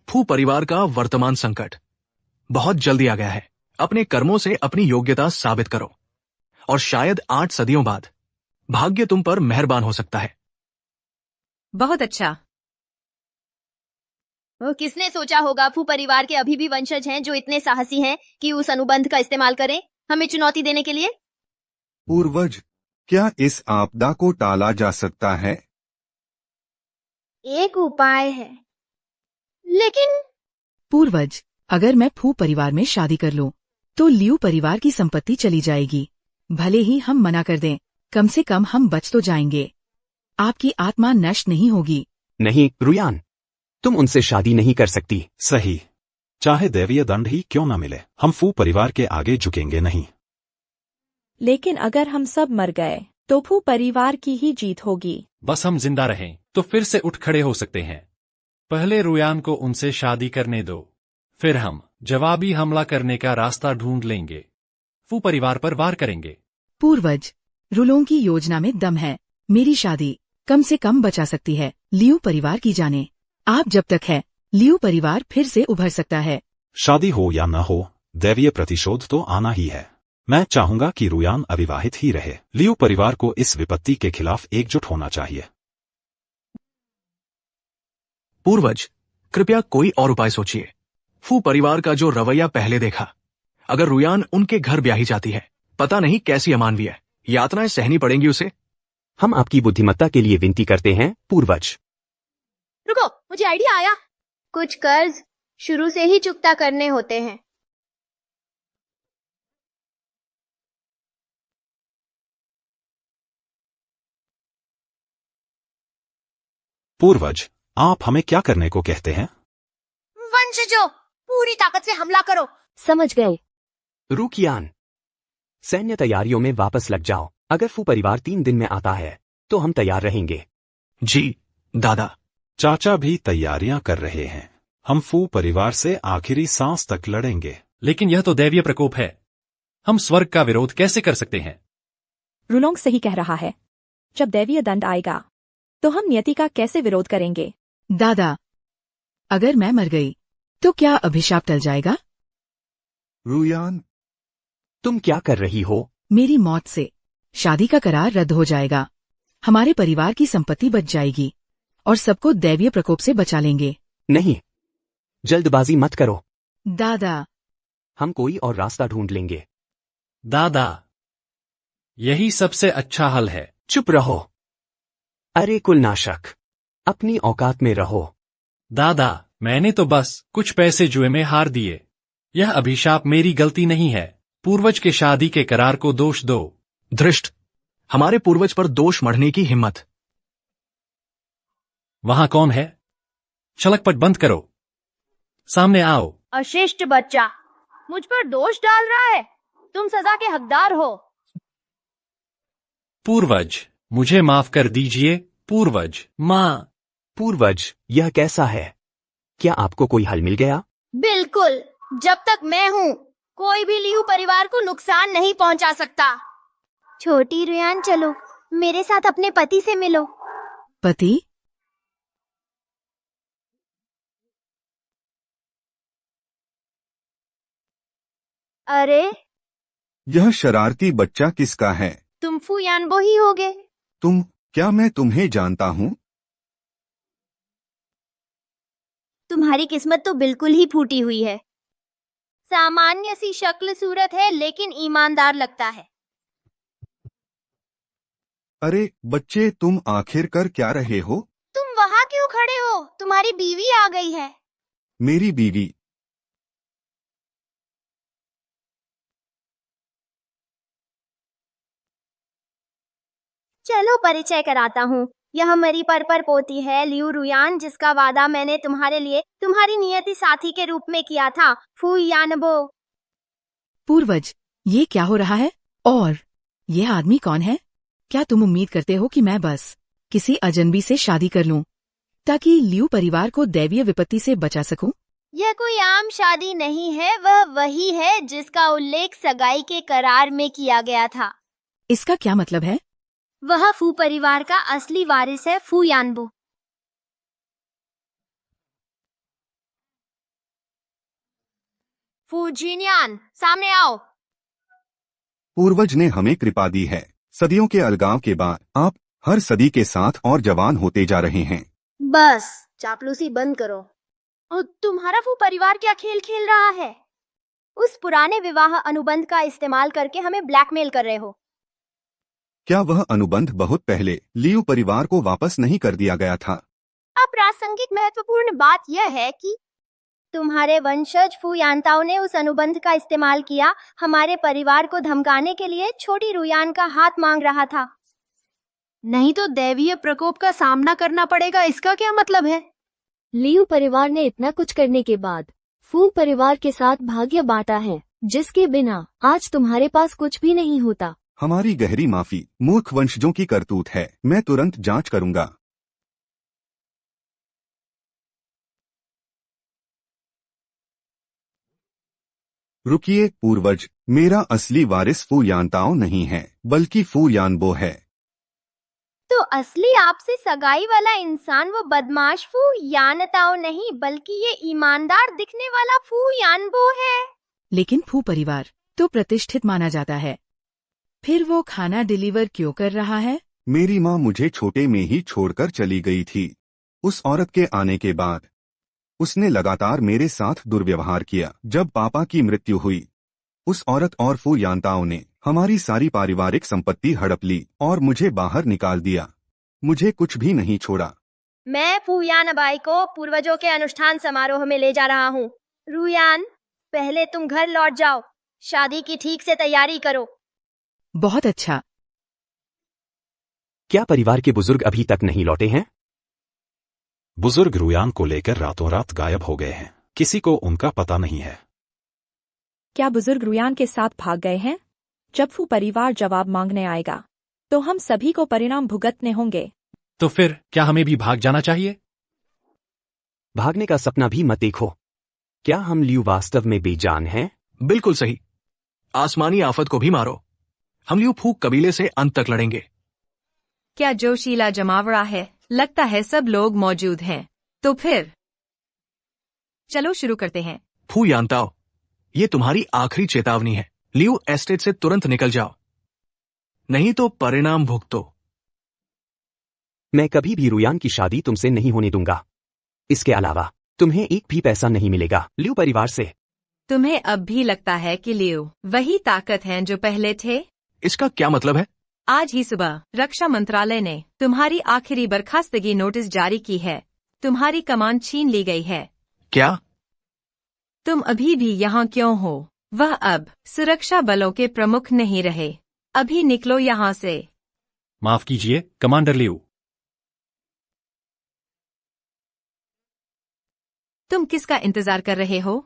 फू परिवार का वर्तमान संकट बहुत जल्दी आ गया है। अपने कर्मों से अपनी योग्यता साबित करो, और शायद 8 सदियों बाद भाग्य तुम पर मेहरबान हो सकता है। बहुत अच्छा। किसने सोचा होगा फू परिवार के अभी भी वंशज हैं जो इतने साहसी हैं कि उस अनुबंध का इस्तेमाल करें हमें चुनौती देने के लिए? पूर्वज, क्या इस आपदा को टाला जा सकता है? एक उपाय है, लेकिन पूर्वज, अगर मैं फू परिवार में शादी कर लूं, तो लियू परिवार की संपत्ति चली जाएगी। भले ही हम मना कर दें, कम से कम हम बच तो जाएंगे। आपकी आत्मा नष्ट नहीं होगी। नहीं रुयान, तुम उनसे शादी नहीं कर सकती। सही, चाहे दैवीय दंड ही क्यों न मिले, हम फू परिवार के आगे झुकेंगे नहीं। लेकिन अगर हम सब मर गए तो फू परिवार की ही जीत होगी। बस हम जिंदा रहें तो फिर से उठ खड़े हो सकते हैं। पहले रुयान को उनसे शादी करने दो, फिर हम जवाबी हमला करने का रास्ता ढूंढ लेंगे। फू परिवार पर वार करेंगे। पूर्वज, रुलों की योजना में दम है। मेरी शादी कम से कम बचा सकती है लियू परिवार की जाने। आप जब तक है, लियू परिवार फिर से उभर सकता है। शादी हो या न हो, दैवीय प्रतिशोध तो आना ही है। मैं चाहूंगा कि रुयान अविवाहित ही रहे। लियू परिवार को इस विपत्ति के खिलाफ एकजुट होना चाहिए। पूर्वज, कृपया कोई और उपाय सोचिए। फू परिवार का जो रवैया पहले देखा, अगर रुयान उनके घर ब्याही जाती है, पता नहीं कैसी अमानवीय यातनाएं सहनी पड़ेंगी उसे। हम आपकी बुद्धिमत्ता के लिए विनती करते हैं पूर्वज। रुको, मुझे आइडिया आया। कुछ कर्ज शुरू से ही चुकता करने होते हैं। पूर्वज, आप हमें क्या करने को कहते हैं? वंशजों, पूरी ताकत से हमला करो। समझ गए। रुकियान, सैन्य तैयारियों में वापस लग जाओ। अगर फू परिवार 3 दिन में आता है तो हम तैयार रहेंगे। जी दादा। चाचा भी तैयारियां कर रहे हैं। हम फू परिवार से आखिरी सांस तक लड़ेंगे। लेकिन यह तो दैवीय प्रकोप है, हम स्वर्ग का विरोध कैसे कर सकते हैं? रुलोंग सही कह रहा है। जब दैवीय दंड आएगा तो हम नियति का कैसे विरोध करेंगे? दादा, अगर मैं मर गई तो क्या अभिशाप टल जाएगा? रुयान, तुम क्या कर रही हो? मेरी मौत से शादी का करार रद्द हो जाएगा। हमारे परिवार की संपत्ति बच जाएगी और सबको दैवीय प्रकोप से बचा लेंगे। नहीं, जल्दबाजी मत करो। दादा, हम कोई और रास्ता ढूंढ लेंगे। दादा, यही सबसे अच्छा हल है। चुप रहो। अरे कुलनाशक, अपनी औकात में रहो। दादा, मैंने तो बस कुछ पैसे जुए में हार दिए। यह अभिशाप मेरी गलती नहीं है। पूर्वज के शादी के करार को दोष दो। धृष्ट, हमारे पूर्वज पर दोष मढ़ने की हिम्मत। वहां कौन है? छलकपट बंद करो, सामने आओ। अशिष्ट बच्चा, मुझ पर दोष डाल रहा है। तुम सजा के हकदार हो। पूर्वज, मुझे माफ कर दीजिए पूर्वज। माँ। पूर्वज, यह कैसा है? क्या आपको कोई हल मिल गया? बिल्कुल, जब तक मैं हूँ कोई भी लियू परिवार को नुकसान नहीं पहुँचा सकता। छोटी रुयान, चलो मेरे साथ अपने पति से मिलो। पति? अरे, यह शरारती बच्चा किसका है? तुम फू यानबो ही होगे। तुम? क्या मैं तुम्हें जानता हूँ? तुम्हारी किस्मत तो बिल्कुल ही फूटी हुई है। सामान्य सी शक्ल सूरत है लेकिन ईमानदार लगता है। अरे बच्चे, तुम आखिर कर क्या रहे हो? तुम वहाँ क्यों खड़े हो? तुम्हारी बीवी आ गई है। मेरी बीवी? चलो परिचय कराता हूँ। यह मेरी पर पोती है लियू रुयान, जिसका वादा मैंने तुम्हारे लिए तुम्हारी नियति साथी के रूप में किया था, फू यानबो। पूर्वज, ये क्या हो रहा है? और यह आदमी कौन है? क्या तुम उम्मीद करते हो कि मैं बस किसी अजनबी से शादी कर लूं ताकि लियू परिवार को दैवीय विपत्ति से बचा सकूं? यह कोई आम शादी नहीं है, वह वही है जिसका उल्लेख सगाई के करार में किया गया था। इसका क्या मतलब है? वह फू परिवार का असली वारिस है, फू यानबो। फू जिनयान, सामने आओ। पूर्वज ने हमें कृपा दी है। सदियों के अलगाव के बाद आप हर सदी के साथ और जवान होते जा रहे हैं। बस चापलूसी बंद करो। और तुम्हारा फू परिवार क्या खेल खेल रहा है? उस पुराने विवाह अनुबंध का इस्तेमाल करके हमें ब्लैकमेल कर रहे हो। क्या वह अनुबंध बहुत पहले लियू परिवार को वापस नहीं कर दिया गया था? अप्रासंगिक महत्वपूर्ण बात यह है कि तुम्हारे वंशज फू यानताओ ने उस अनुबंध का इस्तेमाल किया हमारे परिवार को धमकाने के लिए। छोटी रुयान का हाथ मांग रहा था। नहीं तो दैवीय प्रकोप का सामना करना पड़ेगा। इसका क्या मतलब है? लियू परिवार ने इतना कुछ करने के बाद फू परिवार के साथ भाग्य बांटा है, जिसके बिना आज तुम्हारे पास कुछ भी नहीं होता। हमारी गहरी माफी। मूर्ख वंशजों की करतूत है। मैं तुरंत जांच करूंगा। रुकिए पूर्वज, मेरा असली वारिस फू यानताओ नहीं है, बल्कि फू यानबो है। तो असली आपसे सगाई वाला इंसान वो बदमाश फू यानताओ नहीं, बल्कि ये ईमानदार दिखने वाला फू यानबो है। लेकिन फू परिवार तो प्रतिष्ठित माना जाता है, फिर वो खाना डिलीवर क्यों कर रहा है? मेरी माँ मुझे छोटे में ही छोड़कर चली गई थी। उस औरत के आने के बाद उसने लगातार मेरे साथ दुर्व्यवहार किया। जब पापा की मृत्यु हुई, उस औरत और फू यानताओ ने हमारी सारी पारिवारिक संपत्ति हड़प ली और मुझे बाहर निकाल दिया। मुझे कुछ भी नहीं छोड़ा। मैं फू यानबाई को पूर्वजों के अनुष्ठान समारोह में ले जा रहा हूँ। रुयान, पहले तुम घर लौट जाओ। शादी की ठीक से तैयारी करो। बहुत अच्छा। क्या परिवार के बुजुर्ग अभी तक नहीं लौटे हैं? बुजुर्ग रुयान को लेकर रातों रात गायब हो गए हैं। किसी को उनका पता नहीं है। क्या बुजुर्ग रुयान के साथ भाग गए हैं? जब फू परिवार जवाब मांगने आएगा तो हम सभी को परिणाम भुगतने होंगे। तो फिर क्या हमें भी भाग जाना चाहिए? भागने का सपना भी मत देखो। क्या हम लियू वास्तव में बेजान हैं? बिल्कुल सही। आसमानी आफत को भी मारो। हम लियू फूक कबीले से अंत तक लड़ेंगे। क्या जोशीला जमावड़ा है? लगता है सब लोग मौजूद हैं। तो फिर चलो शुरू करते हैं। फू यानताओ, ये तुम्हारी आखिरी चेतावनी है। लियू एस्टेट से तुरंत निकल जाओ, नहीं तो परिणाम भुगतो। मैं कभी भी रुयान की शादी तुमसे नहीं होने दूंगा। इसके अलावा तुम्हें एक भी पैसा नहीं मिलेगा लियू परिवार से। तुम्हें अब भी लगता है कि लियू वही ताकत हैं जो पहले थे? इसका क्या मतलब है? आज ही सुबह रक्षा मंत्रालय ने तुम्हारी आखिरी बर्खास्तगी नोटिस जारी की है। तुम्हारी कमान छीन ली गई है। क्या? तुम अभी भी यहाँ क्यों हो? वह अब सुरक्षा बलों के प्रमुख नहीं रहे। अभी निकलो यहाँ से। माफ कीजिए कमांडर लियू। तुम किसका इंतजार कर रहे हो?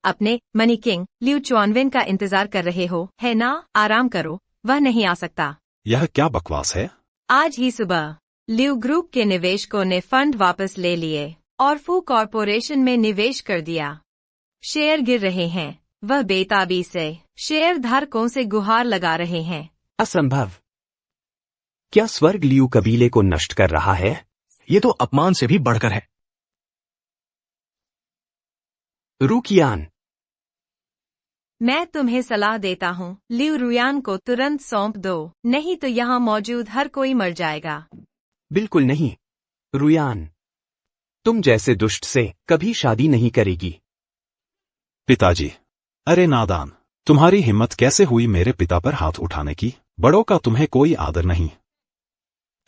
अपने मनी किंग लियू चुआनविन का इंतजार कर रहे हो, है ना? आराम करो, वह नहीं आ सकता। यह क्या बकवास है? आज ही सुबह लियू ग्रुप के निवेशकों ने फंड वापस ले लिए और फू कॉरपोरेशन में निवेश कर दिया। शेयर गिर रहे हैं। वह बेताबी से शेयर धारकों से गुहार लगा रहे हैं। असंभव। क्या स्वर्ग लियू कबीले को नष्ट कर रहा है? ये तो अपमान से भी बढ़कर है। रुकियान, मैं तुम्हें सलाह देता हूँ, लियू रुयान को तुरंत सौंप दो, नहीं तो यहाँ मौजूद हर कोई मर जाएगा। बिल्कुल नहीं। रुयान, तुम जैसे दुष्ट से कभी शादी नहीं करेगी। पिताजी, अरे नादान, तुम्हारी हिम्मत कैसे हुई मेरे पिता पर हाथ उठाने की? बड़ों का तुम्हें कोई आदर नहीं।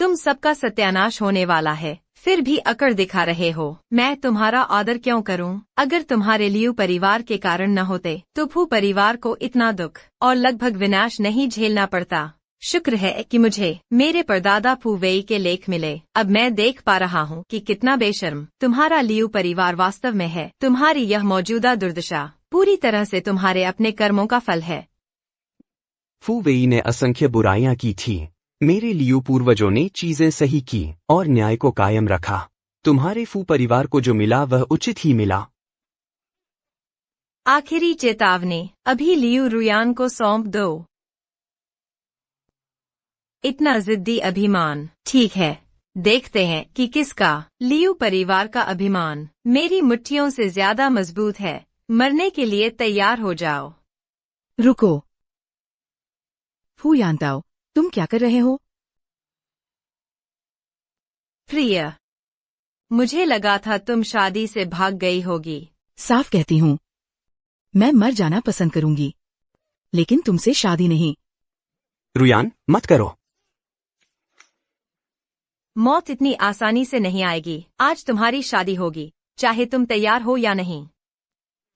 तुम सबका सत्यानाश होने वाला है, फिर भी अकड़ दिखा रहे हो। मैं तुम्हारा आदर क्यों करूं? अगर तुम्हारे लियू परिवार के कारण न होते तो फू परिवार को इतना दुख और लगभग विनाश नहीं झेलना पड़ता। शुक्र है कि मुझे मेरे परदादा फू वेई के लेख मिले। अब मैं देख पा रहा हूँ कि कितना बेशर्म तुम्हारा लियू परिवार वास्तव में है। तुम्हारी यह मौजूदा दुर्दशा पूरी तरह से तुम्हारे अपने कर्मों का फल है। फू वेई ने असंख्य बुराइयां की थी। मेरे लियू पूर्वजों ने चीजें सही की और न्याय को कायम रखा। तुम्हारे फू परिवार को जो मिला वह उचित ही मिला। आखिरी चेतावनी, अभी लियू रुयान को सौंप दो। इतना जिद्दी अभिमान। ठीक है, देखते हैं कि किसका। लियू परिवार का अभिमान मेरी मुट्ठियों से ज्यादा मजबूत है। मरने के लिए तैयार हो जाओ। रुको, फू यानताओ, तुम क्या कर रहे हो? प्रिय, मुझे लगा था तुम शादी से भाग गई होगी। साफ कहती हूँ, मैं मर जाना पसंद करूंगी, लेकिन तुमसे शादी नहीं। रुयान, मत करो। मौत इतनी आसानी से नहीं आएगी। आज तुम्हारी शादी होगी, चाहे तुम तैयार हो या नहीं।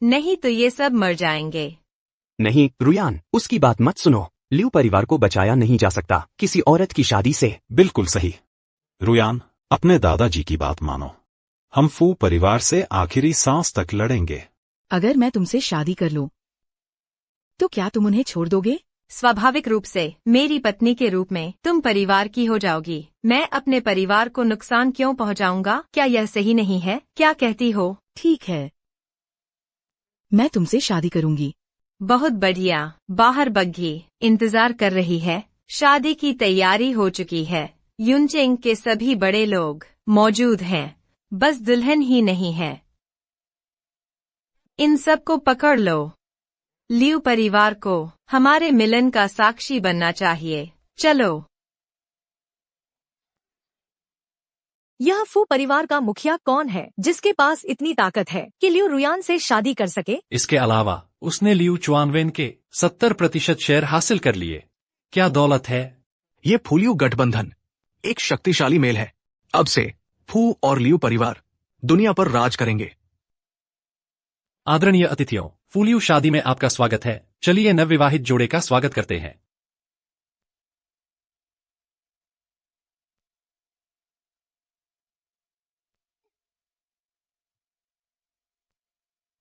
नहीं तो ये सब मर जाएंगे। नहीं रुयान, उसकी बात मत सुनो। लियू परिवार को बचाया नहीं जा सकता किसी औरत की शादी से। बिल्कुल सही। रुयान, अपने दादाजी की बात मानो। हम फू परिवार से आखिरी सांस तक लड़ेंगे। अगर मैं तुमसे शादी कर लूं, तो क्या तुम उन्हें छोड़ दोगे? स्वाभाविक रूप से मेरी पत्नी के रूप में तुम परिवार की हो जाओगी। मैं अपने परिवार को नुकसान क्यों पहुंचाऊंगा? क्या यह सही नहीं है? क्या कहती हो? ठीक है, मैं तुमसे शादी करूंगी। बहुत बढ़िया। बाहर बग्घी इंतजार कर रही है। शादी की तैयारी हो चुकी है। युनचेंग के सभी बड़े लोग मौजूद हैं, बस दुल्हन ही नहीं है। इन सबको पकड़ लो। लियू परिवार को हमारे मिलन का साक्षी बनना चाहिए। चलो। यह फू परिवार का मुखिया कौन है जिसके पास इतनी ताकत है कि लियू रुयान से शादी कर सके? इसके अलावा उसने लियू चुआनवेन के 70% शेयर हासिल कर लिए। क्या दौलत है? ये फूलियू गठबंधन एक शक्तिशाली मेल है। अब से फू और लियू परिवार दुनिया पर राज करेंगे। आदरणीय अतिथियों, फूलियू शादी में आपका स्वागत है। चलिए नवविवाहित जोड़े का स्वागत करते हैं।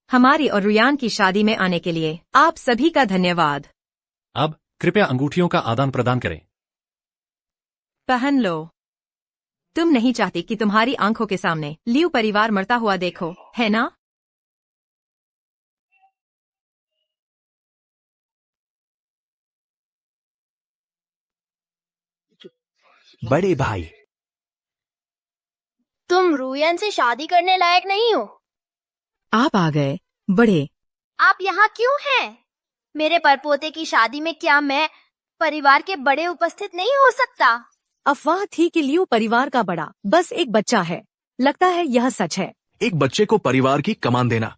हमारी और रुयान की शादी में आने के लिए आप सभी का धन्यवाद। अब कृपया अंगूठियों का आदान प्रदान करें। पहन लो। तुम नहीं चाहती कि तुम्हारी आंखों के सामने लियू परिवार मरता हुआ देखो, है ना? बड़े भाई, तुम रुयान से शादी करने लायक नहीं हो। आप आ गए बड़े। आप यहाँ क्यों हैं? मेरे परपोते की शादी में क्या मैं परिवार के बड़े उपस्थित नहीं हो सकता? अफवाह थी कि लियू परिवार का बड़ा बस एक बच्चा है। लगता है यह सच है। एक बच्चे को परिवार की कमान देना,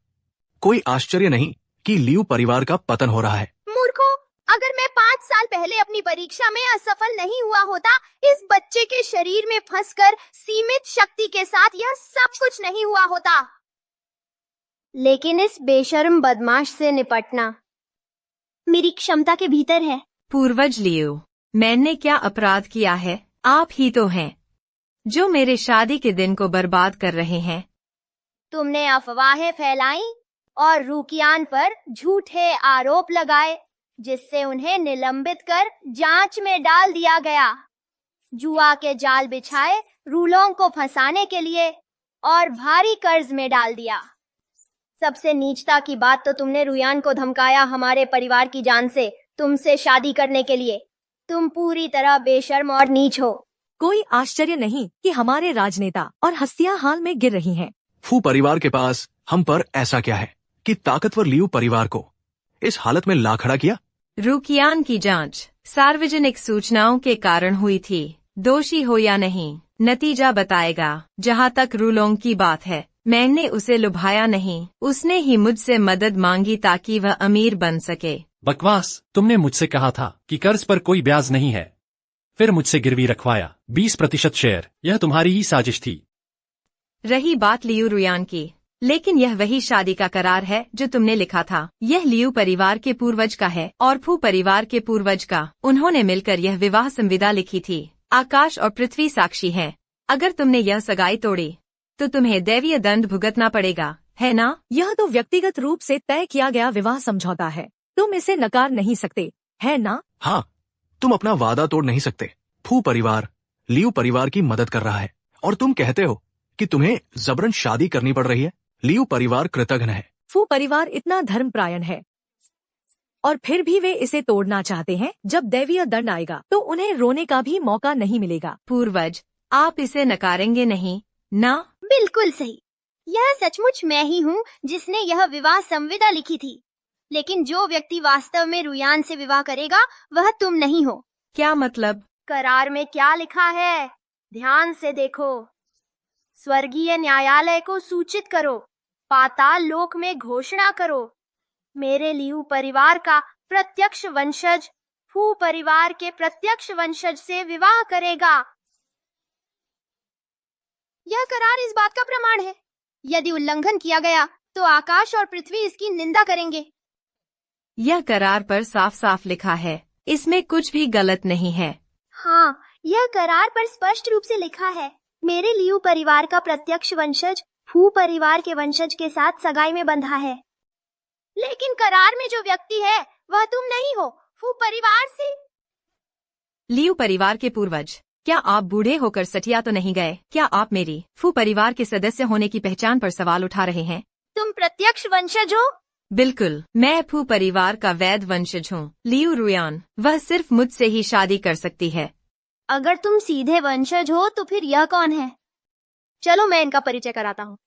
कोई आश्चर्य नहीं कि लियू परिवार का पतन हो रहा है। मूर्खों, अगर मैं 5 साल पहले अपनी परीक्षा में असफल नहीं हुआ होता, इस बच्चे के शरीर में फंसकर सीमित शक्ति के साथ यह सब कुछ नहीं हुआ होता। लेकिन इस बेशर्म बदमाश से निपटना मेरी क्षमता के भीतर है। पूर्वज लियू, मैंने क्या अपराध किया है? आप ही तो हैं जो मेरे शादी के दिन को बर्बाद कर रहे हैं। तुमने अफवाहें फैलाई और रुकियान पर झूठे आरोप लगाए। जिससे उन्हें निलंबित कर जांच में डाल दिया गया। जुआ के जाल बिछाए रूलों को फंसाने के लिए और भारी कर्ज में डाल दिया। सबसे नीचता की बात तो तुमने रुयान को धमकाया हमारे परिवार की जान से तुमसे शादी करने के लिए। तुम पूरी तरह बेशर्म और नीच हो। कोई आश्चर्य नहीं कि हमारे राजनेता और हस्तियां हाल में गिर रही हैं। फू परिवार के पास हम पर ऐसा क्या है कि ताकतवर लियू परिवार को इस हालत में ला खड़ा किया? रुकियान की जांच सार्वजनिक सूचनाओं के कारण हुई थी। दोषी हो या नहीं, नतीजा बताएगा। जहाँ तक रूलोंग की बात है, मैंने उसे लुभाया नहीं। उसने ही मुझसे मदद मांगी ताकि वह अमीर बन सके। बकवास। तुमने मुझसे कहा था कि कर्ज पर कोई ब्याज नहीं है, फिर मुझसे गिरवी रखवाया 20% शेयर। यह तुम्हारी ही साजिश थी। रही बात लियू रुयान की, लेकिन यह वही शादी का करार है जो तुमने लिखा था। यह लियू परिवार के पूर्वज का है और फू परिवार के पूर्वज का। उन्होंने मिलकर यह विवाह संविदा लिखी थी। आकाश और पृथ्वी साक्षी हैं। अगर तुमने यह सगाई तोड़ी तो तुम्हें दैवीय दंड भुगतना पड़ेगा, है ना? यह तो व्यक्तिगत रूप से तय किया गया विवाह समझौता है। तुम इसे नकार नहीं सकते, है ना? हाँ, तुम अपना वादा तोड़ नहीं सकते। फू परिवार लियू परिवार की मदद कर रहा है और तुम कहते हो कि तुम्हें जबरन शादी करनी पड़ रही है। लियू परिवार कृतघ्न है। फू परिवार इतना धर्मपरायण है और फिर भी वे इसे तोड़ना चाहते हैं। जब दैवीय दंड आएगा तो उन्हें रोने का भी मौका नहीं मिलेगा। पूर्वज, आप इसे नकारेंगे नहीं ना? बिल्कुल सही। यह सचमुच मैं ही हूँ जिसने यह विवाह संविदा लिखी थी, लेकिन जो व्यक्ति वास्तव में रुयान से विवाह करेगा वह तुम नहीं हो। क्या मतलब? करार में क्या लिखा है ध्यान से देखो। स्वर्गीय न्यायालय को सूचित करो, पाताल लोक में घोषणा करो, मेरे लियू परिवार का प्रत्यक्ष वंशज फू परिवार के प्रत्यक्ष वंशज से विवाह करेगा। यह करार इस बात का प्रमाण है। यदि उल्लंघन किया गया तो आकाश और पृथ्वी इसकी निंदा करेंगे। यह करार पर साफ साफ लिखा है, इसमें कुछ भी गलत नहीं है। हाँ, यह करार पर स्पष्ट रूप से लिखा है, मेरे लियू परिवार का प्रत्यक्ष वंशज फू परिवार के वंशज के साथ सगाई में बंधा है। लेकिन करार में जो व्यक्ति है वह तुम नहीं हो, फू परिवार से। लियू परिवार के पूर्वज, क्या आप बूढ़े होकर सठिया तो नहीं गए? क्या आप मेरी फू परिवार के सदस्य होने की पहचान पर सवाल उठा रहे हैं? तुम प्रत्यक्ष वंशज हो? बिल्कुल, मैं फू परिवार का वैध वंशज हूँ। लियू रुयान, वह सिर्फ मुझसे ही शादी कर सकती है। अगर तुम सीधे वंशज हो तो फिर यह कौन है? चलो मैं इनका परिचय कराता हूँ।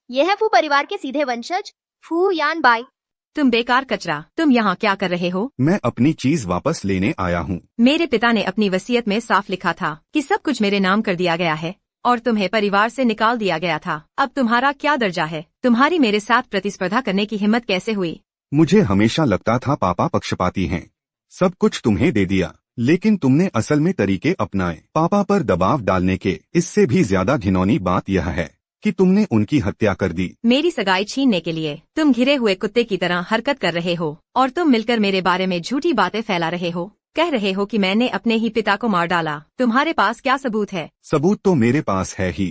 यह है फू परिवार के सीधे वंशज फू यान बाई। तुम बेकार कचरा, तुम यहाँ क्या कर रहे हो? मैं अपनी चीज वापस लेने आया हूँ। मेरे पिता ने अपनी वसीयत में साफ लिखा था कि सब कुछ मेरे नाम कर दिया गया है और तुम्हें परिवार से निकाल दिया गया था। अब तुम्हारा क्या दर्जा है? तुम्हारी मेरे साथ प्रतिस्पर्धा करने की हिम्मत कैसे हुई? मुझे हमेशा लगता था पापा पक्षपाती हैं। सब कुछ तुम्हें दे दिया, लेकिन तुमने असल में तरीके अपनाए पापा पर दबाव डालने के। इससे भी ज्यादा घिनौनी बात यह है कि तुमने उनकी हत्या कर दी। मेरी सगाई छीनने के लिए तुम घिरे हुए कुत्ते की तरह हरकत कर रहे हो और तुम मिलकर मेरे बारे में झूठी बातें फैला रहे हो। कह रहे हो कि मैंने अपने ही पिता को मार डाला। तुम्हारे पास क्या सबूत है? सबूत तो मेरे पास है ही।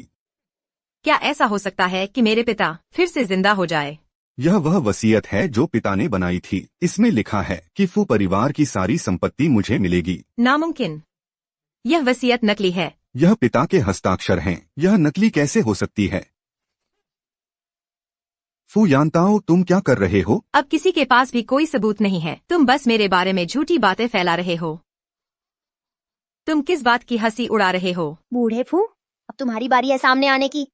क्या ऐसा हो सकता है कि मेरे पिता फिर से जिंदा हो जाए? यह वह वसीयत है जो पिता ने बनाई थी। इसमें लिखा है कि फू परिवार की सारी संपत्ति मुझे मिलेगी। नामुमकिन, यह वसीयत नकली है। यह पिता के हस्ताक्षर हैं। यह नकली कैसे हो सकती है? फू यानताओ, तुम क्या कर रहे हो? अब किसी के पास भी कोई सबूत नहीं है। तुम बस मेरे बारे में झूठी बातें फैला रहे हो। तुम किस बात की हंसी उड़ा रहे हो? बूढ़े फू, अब तुम्हारी बारी है सामने आने की।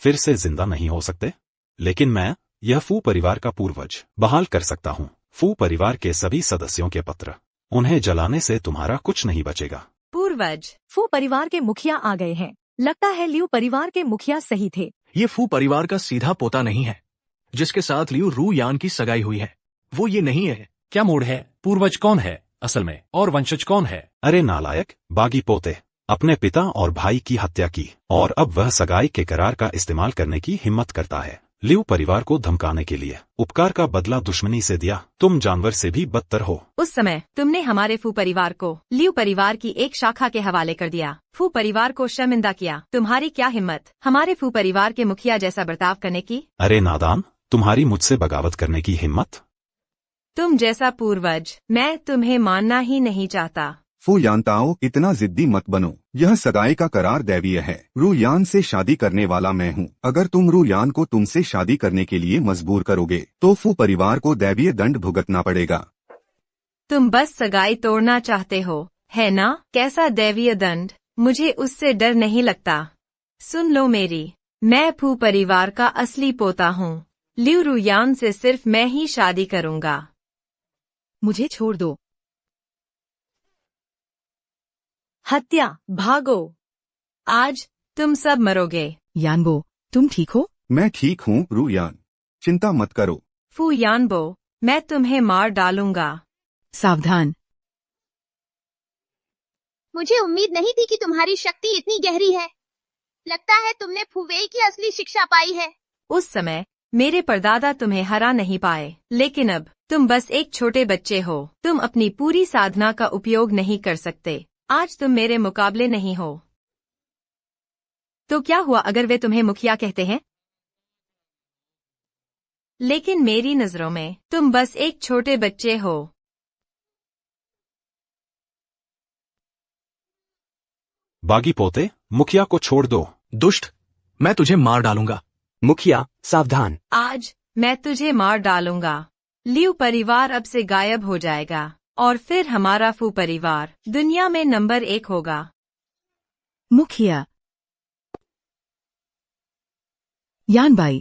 फिर से जिंदा नहीं हो सकते, लेकिन मैं यह फू परिवार का पूर्वज बहाल कर सकता हूँ। फू परिवार के सभी सदस्यों के पत्र, उन्हें जलाने से तुम्हारा कुछ नहीं बचेगा। पूर्वज, फू परिवार के मुखिया आ गए हैं। लगता है लियू परिवार के मुखिया सही थे। ये फू परिवार का सीधा पोता नहीं है जिसके साथ लियू रू यान की सगाई हुई है। वो ये नहीं है। क्या मूड है? पूर्वज कौन है असल में और वंशज कौन है? अरे नालायक, बागी पोते, अपने पिता और भाई की हत्या की और अब वह सगाई के करार का इस्तेमाल करने की हिम्मत करता है लियू परिवार को धमकाने के लिए। उपकार का बदला दुश्मनी से दिया। तुम जानवर से भी बदतर हो। उस समय तुमने हमारे फू परिवार को लियू परिवार की एक शाखा के हवाले कर दिया। फू परिवार को शर्मिंदा किया। तुम्हारी क्या हिम्मत हमारे फू परिवार के मुखिया जैसा बर्ताव करने की? अरे नादान, तुम्हारी मुझसे बगावत करने की हिम्मत? तुम जैसा पूर्वज मैं तुम्हें मानना ही नहीं चाहता। फू यानताओ, इतना जिद्दी मत बनो। यह सगाई का करार दैवीय है। रू यान से शादी करने वाला मैं हूँ। अगर तुम रू यान को तुमसे शादी करने के लिए मजबूर करोगे तो फू परिवार को दैवीय दंड भुगतना पड़ेगा। तुम बस सगाई तोड़ना चाहते हो, है ना? कैसा दैवीय दंड? मुझे उससे डर नहीं लगता। सुन लो मेरी, मैं फू परिवार का असली पोता हूँ। लियू रुयान से सिर्फ मैं ही शादी करूँगा। मुझे छोड़ दो। हत्या, भागो। आज तुम सब मरोगे। यानबो, तुम ठीक हो? मैं ठीक हूँ रू यान, चिंता मत करो। फू यानबो, मैं तुम्हें मार डालूंगा। सावधान। मुझे उम्मीद नहीं थी कि तुम्हारी शक्ति इतनी गहरी है। लगता है तुमने फुवेई की असली शिक्षा पाई है। उस समय मेरे परदादा तुम्हें हरा नहीं पाए, लेकिन अब तुम बस एक छोटे बच्चे हो। तुम अपनी पूरी साधना का उपयोग नहीं कर सकते। आज तुम मेरे मुकाबले नहीं हो। तो क्या हुआ अगर वे तुम्हें मुखिया कहते हैं? लेकिन मेरी नजरों में तुम बस एक छोटे बच्चे हो। बागी पोते, मुखिया को छोड़ दो। दुष्ट, मैं तुझे मार डालूंगा। मुखिया, सावधान। आज मैं तुझे मार डालूंगा। लियू परिवार अब से गायब हो जाएगा और फिर हमारा फू परिवार दुनिया में नंबर 1 होगा। मुखिया। यानबाई।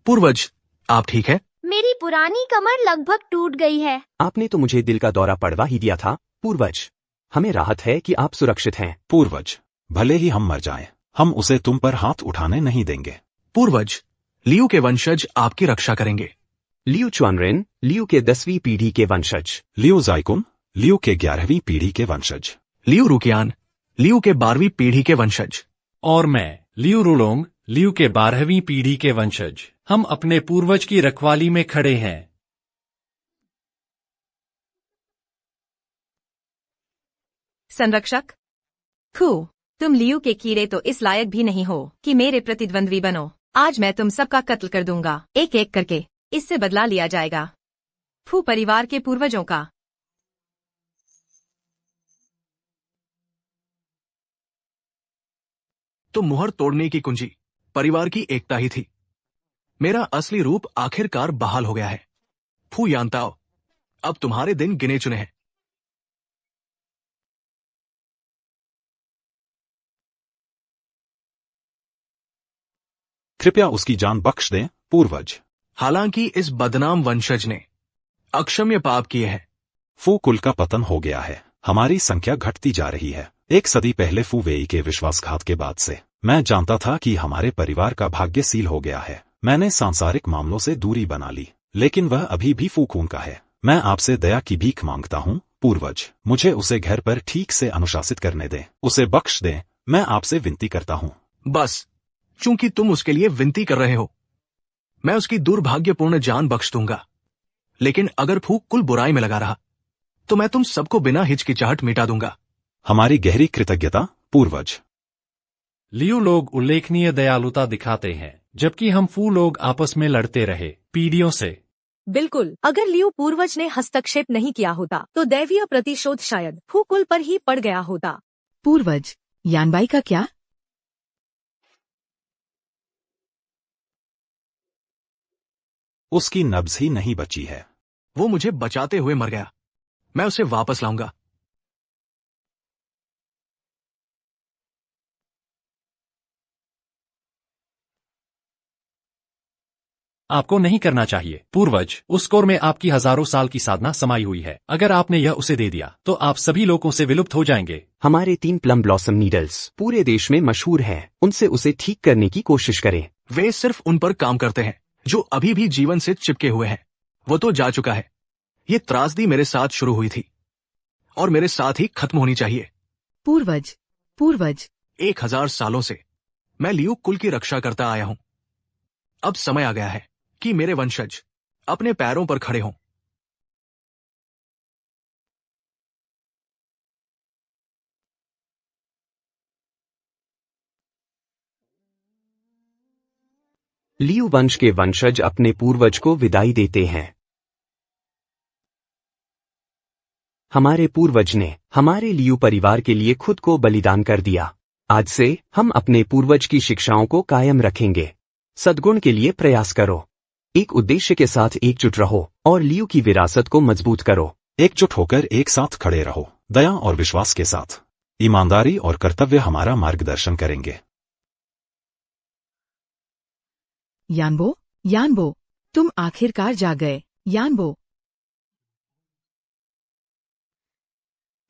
पूर्वज, आप ठीक है? मेरी पुरानी कमर लगभग टूट गई है। आपने तो मुझे दिल का दौरा पड़वा ही दिया था। पूर्वज, हमें राहत है कि आप सुरक्षित हैं। पूर्वज, भले ही हम मर जाएं, हम उसे तुम पर हाथ उठाने नहीं देंगे। पूर्वज, लियू के वंशज आपकी रक्षा करेंगे। लियू चुआनरेन, लियू के 10वीं पीढ़ी के वंशज। लियू जाइकुन, लियू के 11वीं पीढ़ी के वंशज। लियू रुकियान, लियू के 12वीं पीढ़ी के वंशज। और मैं लियू रुलोंग, लियू के 12वीं पीढ़ी के वंशज। हम अपने पूर्वज की रखवाली में खड़े हैं। संरक्षक खू, तुम लियू के कीड़े तो इस लायक भी नहीं हो कि मेरे प्रतिद्वंद्वी बनो। आज मैं तुम सबका कत्ल कर दूंगा, एक एक करके। इससे बदला लिया जाएगा फू परिवार के पूर्वजों का। तो मुहर तोड़ने की कुंजी परिवार की एकता ही थी। मेरा असली रूप आखिरकार बहाल हो गया है। फू यानताओ, अब तुम्हारे दिन गिने चुने हैं। कृपया उसकी जान बख्श दें, पूर्वज। हालांकि इस बदनाम वंशज ने अक्षम्य पाप किए हैं। फू कुल का पतन हो गया है। हमारी संख्या घटती जा रही है। 1 सदी पहले फू वेई के विश्वासघात के बाद से मैं जानता था कि हमारे परिवार का भाग्य सील हो गया है। मैंने सांसारिक मामलों से दूरी बना ली, लेकिन वह अभी भी फू खून का है। मैं आपसे दया की भीख मांगता हूँ, पूर्वज। मुझे उसे घर पर ठीक से अनुशासित करने दें, उसे बख्श दें। मैं आपसे विनती करता हूँ। बस, चूंकि तुम उसके लिए विनती कर रहे हो, मैं उसकी दुर्भाग्यपूर्ण जान बख्श दूंगा। लेकिन अगर फू कुल बुराई में लगा रहा तो मैं तुम सबको बिना हिचकिचाहट मिटा दूंगा। हमारी गहरी कृतज्ञता, पूर्वज। लियू लोग उल्लेखनीय दयालुता दिखाते हैं, जबकि हम फू लोग आपस में लड़ते रहे पीढ़ियों से। बिल्कुल, अगर लियू पूर्वज ने हस्तक्षेप नहीं किया होता तो दैवीय प्रतिशोध शायद फू कुल पर ही पड़ गया होता। पूर्वज, यानबाई का क्या? उसकी नब्ज ही नहीं बची है। वो मुझे बचाते हुए मर गया। मैं उसे वापस लाऊंगा। आपको नहीं करना चाहिए, पूर्वज। उस कोर में आपकी हजारों साल की साधना समाई हुई है। अगर आपने यह उसे दे दिया तो आप सभी लोगों से विलुप्त हो जाएंगे। हमारे 3 प्लम ब्लॉसम नीडल्स पूरे देश में मशहूर हैं। उनसे उसे ठीक करने की कोशिश करें। वे सिर्फ उन पर काम करते हैं जो अभी भी जीवन से चिपके हुए हैं। वो तो जा चुका है। ये त्रासदी मेरे साथ शुरू हुई थी और मेरे साथ ही खत्म होनी चाहिए। पूर्वज, पूर्वज। 1000 सालों से मैं लियू कुल की रक्षा करता आया हूं। अब समय आ गया है कि मेरे वंशज अपने पैरों पर खड़े हों। लियू वंश के वंशज अपने पूर्वज को विदाई देते हैं। हमारे पूर्वज ने हमारे लियू परिवार के लिए खुद को बलिदान कर दिया। आज से हम अपने पूर्वज की शिक्षाओं को कायम रखेंगे। सद्गुण के लिए प्रयास करो, एक उद्देश्य के साथ एकजुट रहो और लियू की विरासत को मजबूत करो। एकजुट होकर एक साथ खड़े रहो, दया और विश्वास के साथ। ईमानदारी और कर्तव्य हमारा मार्गदर्शन करेंगे। यानबो, तुम आखिरकार जाग गए। यानबो,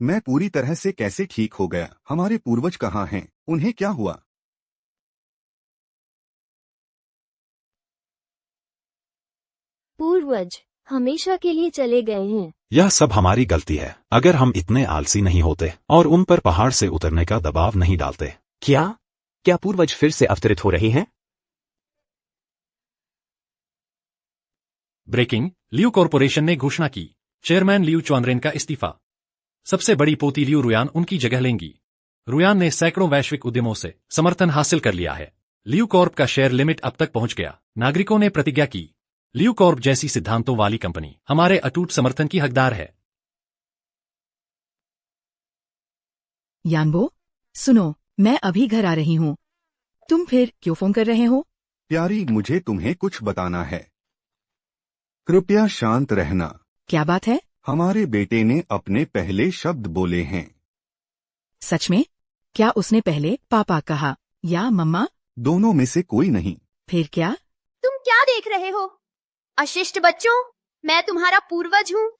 मैं पूरी तरह से कैसे ठीक हो गया? हमारे पूर्वज कहाँ हैं? उन्हें क्या हुआ? पूर्वज हमेशा के लिए चले गए हैं। यह सब हमारी गलती है। अगर हम इतने आलसी नहीं होते और उन पर पहाड़ से उतरने का दबाव नहीं डालते। क्या पूर्वज फिर से अवतरित हो रहे हैं? ब्रेकिंग, लियू कॉरपोरेशन ने घोषणा की, चेयरमैन लियू चुआनरेन का इस्तीफा। सबसे बड़ी पोती लियू रुयान उनकी जगह लेंगी। रुयान ने सैकड़ों वैश्विक उद्यमों से समर्थन हासिल कर लिया है। लियू कॉर्प का शेयर लिमिट अब तक पहुंच गया। नागरिकों ने प्रतिज्ञा की, लियू कॉर्प जैसी सिद्धांतों वाली कंपनी हमारे अटूट समर्थन की हकदार है। यानबो, सुनो, मैं अभी घर आ रही हूँ। तुम फिर क्यों फोन कर रहे हो? प्यारी, मुझे तुम्हें कुछ बताना है। कृपया शांत रहना। क्या बात है? हमारे बेटे ने अपने पहले शब्द बोले हैं। सच में? क्या उसने पहले पापा कहा या मम्मा? दोनों में से कोई नहीं। फिर क्या? तुम क्या देख रहे हो? अशिष्ट बच्चों, मैं तुम्हारा पूर्वज हूँ।